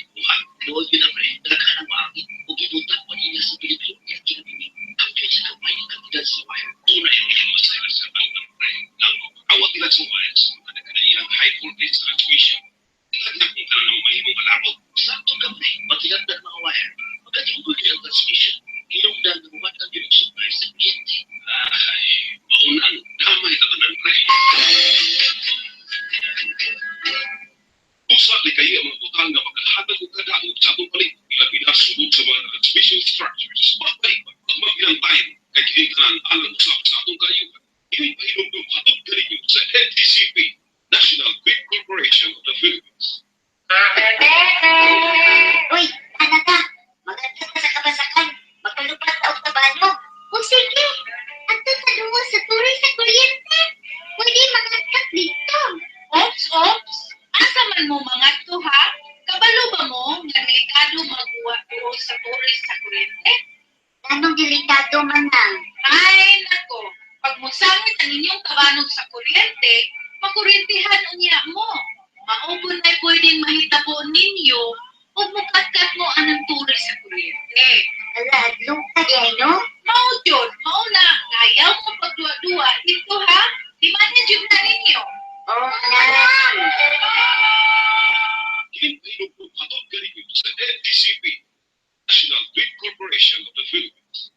Noon yun na, pre. Daghan ang maakit. Kung ibutan pa niya sa Pilipino, niya kinabini. Ang pilit sa kamay ng katigan sa wire. una yung ilumasayas sa tawag, pre. Ang awat nila sa wires, ang high voltage transmission. Tingnan na kung ka ng mahimong malabot. Sakto ka, pre. Matinagdan mga wire. Magkatungkol kayo ang transmission. Hinungdan ng umat ang direksyon para sa kliyente. Ay, maunang damay tatanan, pre. Usa likay ang mga butang nga makahatag og kadaot sa atong palibot. Ilabi na sulod sa mga transmission structures. Mapaiba, ang mabinantayan, kay kinitanan alang usap sa atong kaayuhan. Dili pahinumdum hatod kaninyo sa NTCP, National Feed Corporation of the Philippines. Uy, anak ka. Maganda ka sa kabasakan. Magpalupat ka og tabano. O sige. Ato sa duwa sa tuloy sa kuryente. Pwede mangangkat dito. Ops. Asa man mo mga to, ha? Kabalo ba mo nga delikado magbuwa o sa turis sa kuryente? Anong delikado man lang. Ay, nako. Pag musangit ang inyong tabanog sa kuryente, makuryentihan unya mo. Maubon ay pwedeng mahitabo ninyo o mukatkat mo anang turis sa kuryente. Ala, adlong ka di ay, no? Mao yun, mauna, ayaw mo pagduwa-duwa dito, ha? Di manage na ninyo. Oo nga. Dili pahinumdum hatod kaninyo sa NTCP, National Feed Corporation of the Philippines.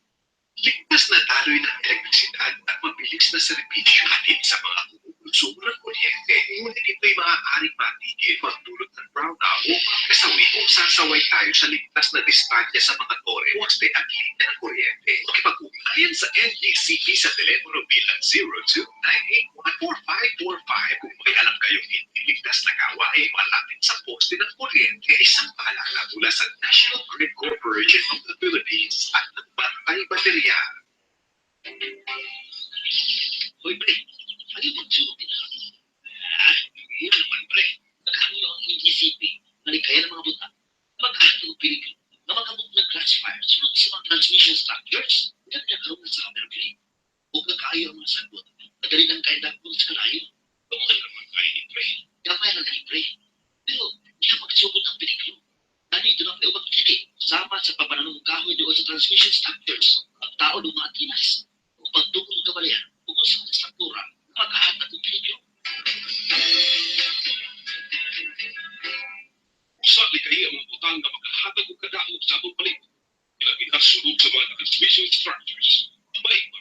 Ligtas na daloy ng elektrisidad at mabilis na serbisyo hatid sa mga kumukonsumo ng kuryente. Ngunit ito'y maaaring matigil magdulot ng brownout o pagkasawi kung sasaway tayo sa ligtas na distansya sa mga tore, poste at linya ng kuryente. Makipag-ugnayan sa NDCP sa telepono bilang 02-981-4545 kung may alam kayong hindi ligtas na gawa ay malapit sa poste ng kuryente. Isang paalala mula sa National Grid Corporation of the Philippines at ng Bantay Baterya. Hoy, pre. Ano yung pagsulong nila? Yun naman, pre. Naghanyo ang NTCP. Nalikaya ng mga buta. Maghahatid ng Pilipino na magkabuk ng classifier sunod sa mga transmission structures. Yan ay nagkaroon na sa Amerikali. Huwag na kaayo ang mga sagot. Nagalit ang kaindak mo sa kalayo. Tungkol naman, transmission structures, pagtao ng mga antennas, o pagtukol ng kabalyan, o kung sa mga struktura, maghahatag ng peligro. Usa likay ang mga butang nga makahatag og kadaog sa atong palibot. Ilabi na sulod sa mga transmission structures. Maiba,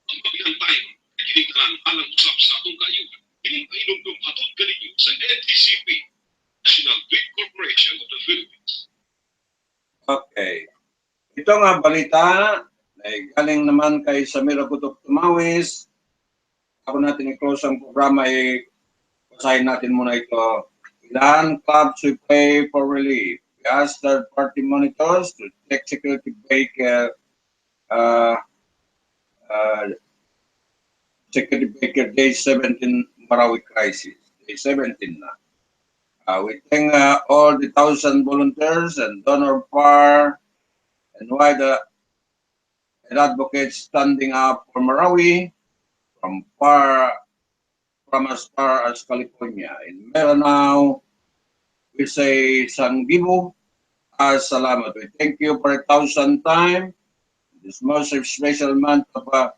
ang paginantayon ay kinigtaran alang usab sa atong kaayuhan. Kining pahinumdum hatod kaninyo sa NTCP, National Grid Corporation of the Philippines. Okay. Ito nga balita ay galing naman kay Samira Kutok Tumawis. Ako natin i-close ang programa ay basahin natin muna ito. Ilan clubs we pay for relief. We ask third-party monitors to check security breaker Day 17 Marawi crisis. Day 17 na. We thank all the 1,000 volunteers and donor par and wide advocates standing up for Marawi from as far as California. In Mindanao, we say Sangibu as salamat. We thank you for 1,000 times. This most special month of our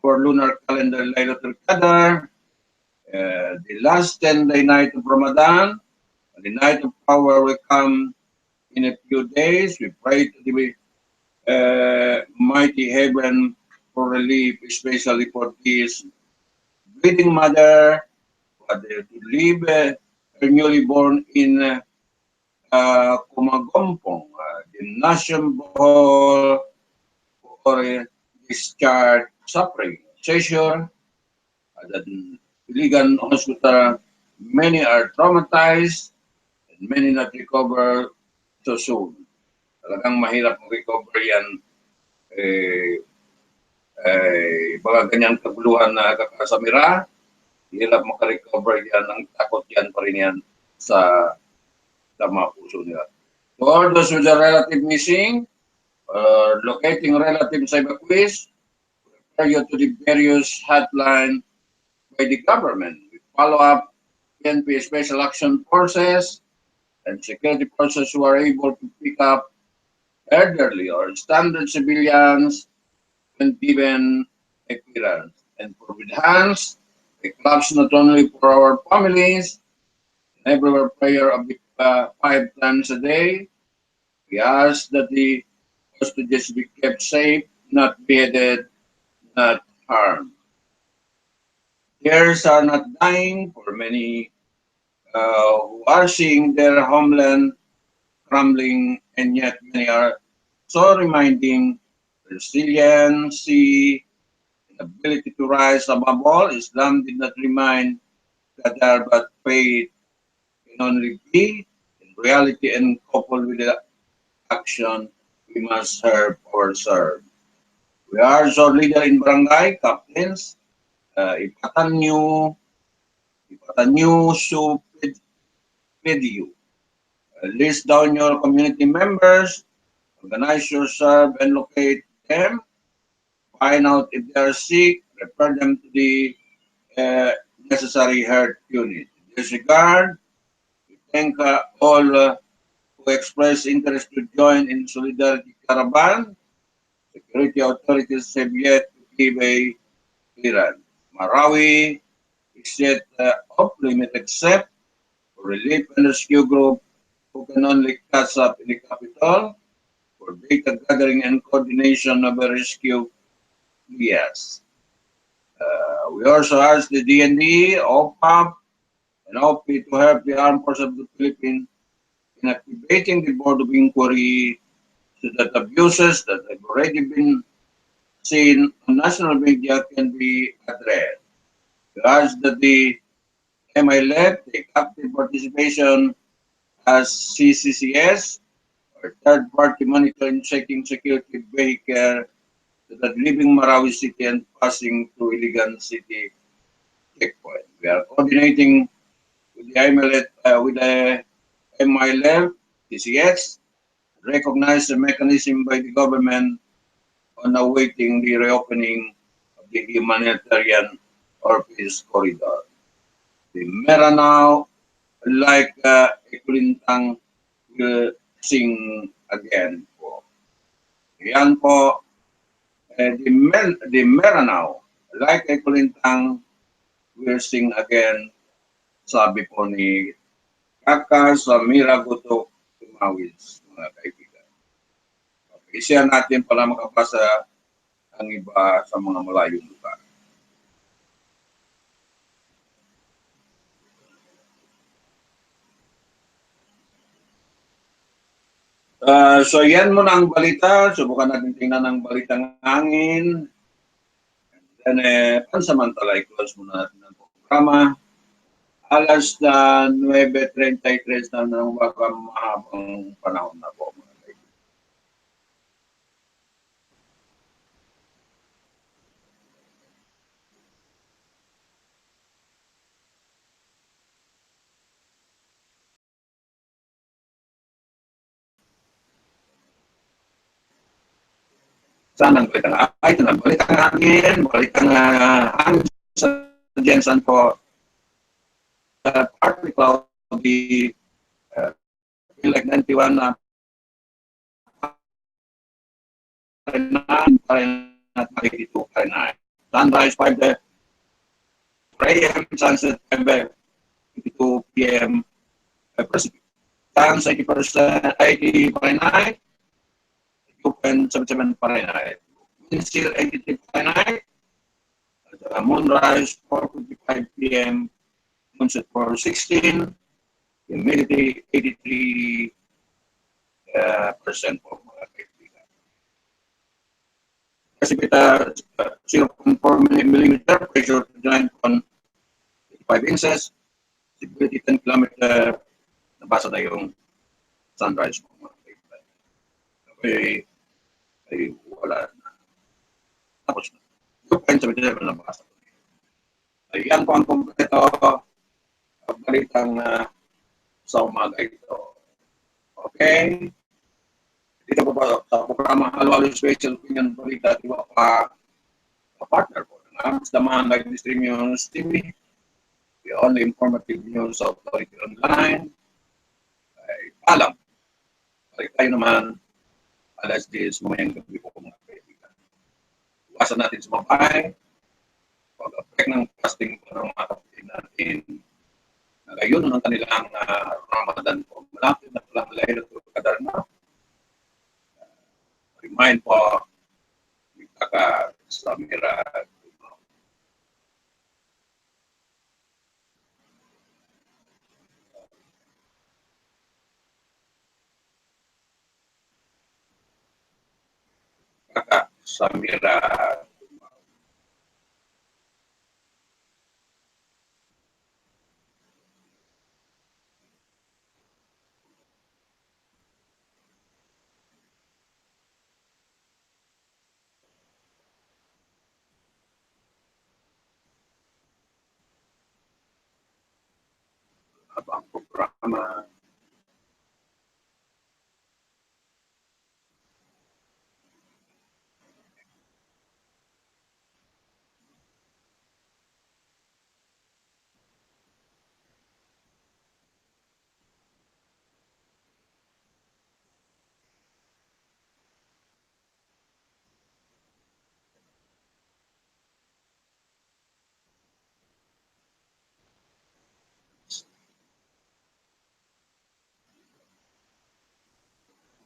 lunar calendar, Laylatul Qadr, the last 10-day night of Ramadan, the night of power will come in a few days. We pray to the mighty heaven for relief, especially for this breathing mother, to live her newly born in Kumagompong, the nation Bohol, for discharge suffering. Seizure, that Iligan Hospital, many are traumatized and many not recover so soon. Talagang mahirap mag-recover yan. Baga ganyan kaguluhan na kakasamira, hirap makarecover yan, ang takot yan pa rin yan sa mga puso nila. To all those with a relative missing, locating relatives sa evacuees, refer you to the various hotline by the government. We follow up PNP Special Action Forces and security forces who are able to pick up elderly or standard civilians when given a clearance. And for with hands, the clubs not only for our families, everywhere prayer of 5 times a day. We ask that the hostages be kept safe, not beheaded, not harmed. Heirs are not dying for many who are seeing their homeland crumbling, and yet many are so reminding resiliency, ability to rise above all. Islam did not remind Qadar, but faith can only be in reality and coupled with the action. We must serve or serve. We are also leader in barangay, captains, Ipatanyo, Supidyo. List down your community members, organize yourself and locate them, find out if they are sick, refer them to the necessary health unit. In this regard, we thank all who express interest to join in Solidarity Caravan. Security authorities have yet to give a clearance. Marawi is yet off limit except for relief and rescue group who can only catch up in the capital for data gathering and coordination of a rescue. Yes. We also ask the DND, OPAP, and OP to help the Armed Forces of the Philippines in activating the Board of Inquiry so that abuses that have already been seen on national media can be addressed. We ask that the MILF take active participation as CCCS or third-party monitoring checking security vehicle that leaving Marawi City and passing through Iligan City checkpoint. We are coordinating with the MILF, TCS, recognize the mechanism by the government on awaiting the reopening of the humanitarian or peace corridor. The Mindanao, like Ekulintang, will sing again po. Yan po, the Mindanao, like ay kulintang, will sing again, sabi po ni Kaka sa Miraguto Tumawis, mga kaibigan. Isa natin para makapasa ang iba sa mga malayong lugar. So yan muna ang balita. Subukan natin tingnan ang balitang hangin. Then pansamantala, i-close muna natin ang programa. Alas na 9:33 na ng mahabang panahon na po. Mga kaibigan. Saan ang balitang hangin? Ito na, balitang hangin. Balitang hangin sa Jensen po. Partly cloudy, like 91 na at 92 Fahrenheit. Sunrise 5 a.m. sunset 5 22 p.m. Pacific. Times 80%, 80 Fahrenheit, 2.77 Fahrenheit. Wind chill 83 Fahrenheit. Moonrise 4:55 p.m. Moonset 4:16. Humidity 83% po mga kaibigan. Precipita 0.4 millimeter, pressure 9.85 inches, visibility 10 kilometer, nabasa na yung sunrise po mga kaibigan. Ay wala na. Tapos na. 2.77 nabasa ko. Ayan po ang kompleto ang balitang sa umaga ito. Okay? Dito po ba sa programa Halo-Halo Special Opinion Balita, di ba pa partner po ng Absdamahan'Slive-Stream News Tv, the only informative news authority online. Ay, alam, balik tayo naman alas 10 mamayang gabi po mga kaibigan. Iwasan natin sumabay, pag-affect ng fasting po ng mga kapatid natin. Ngayon ang kanilang Ramadan po. Malapit na palang Laylatul Qadar na. Remind po, Kaka sa Mira. Kaka sa Mira. Abang programa.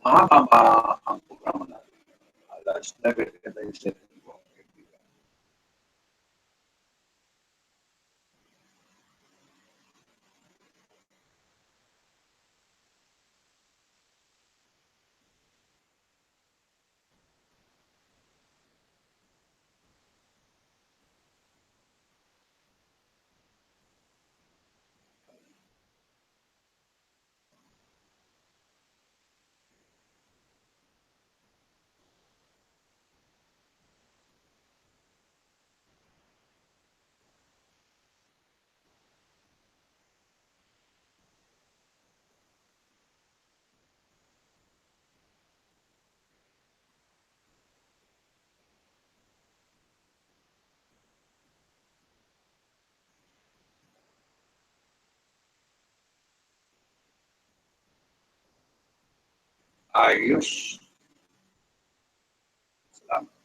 Mahaba ang programa natin. Alas 9:37 po. Ayos. Salamat.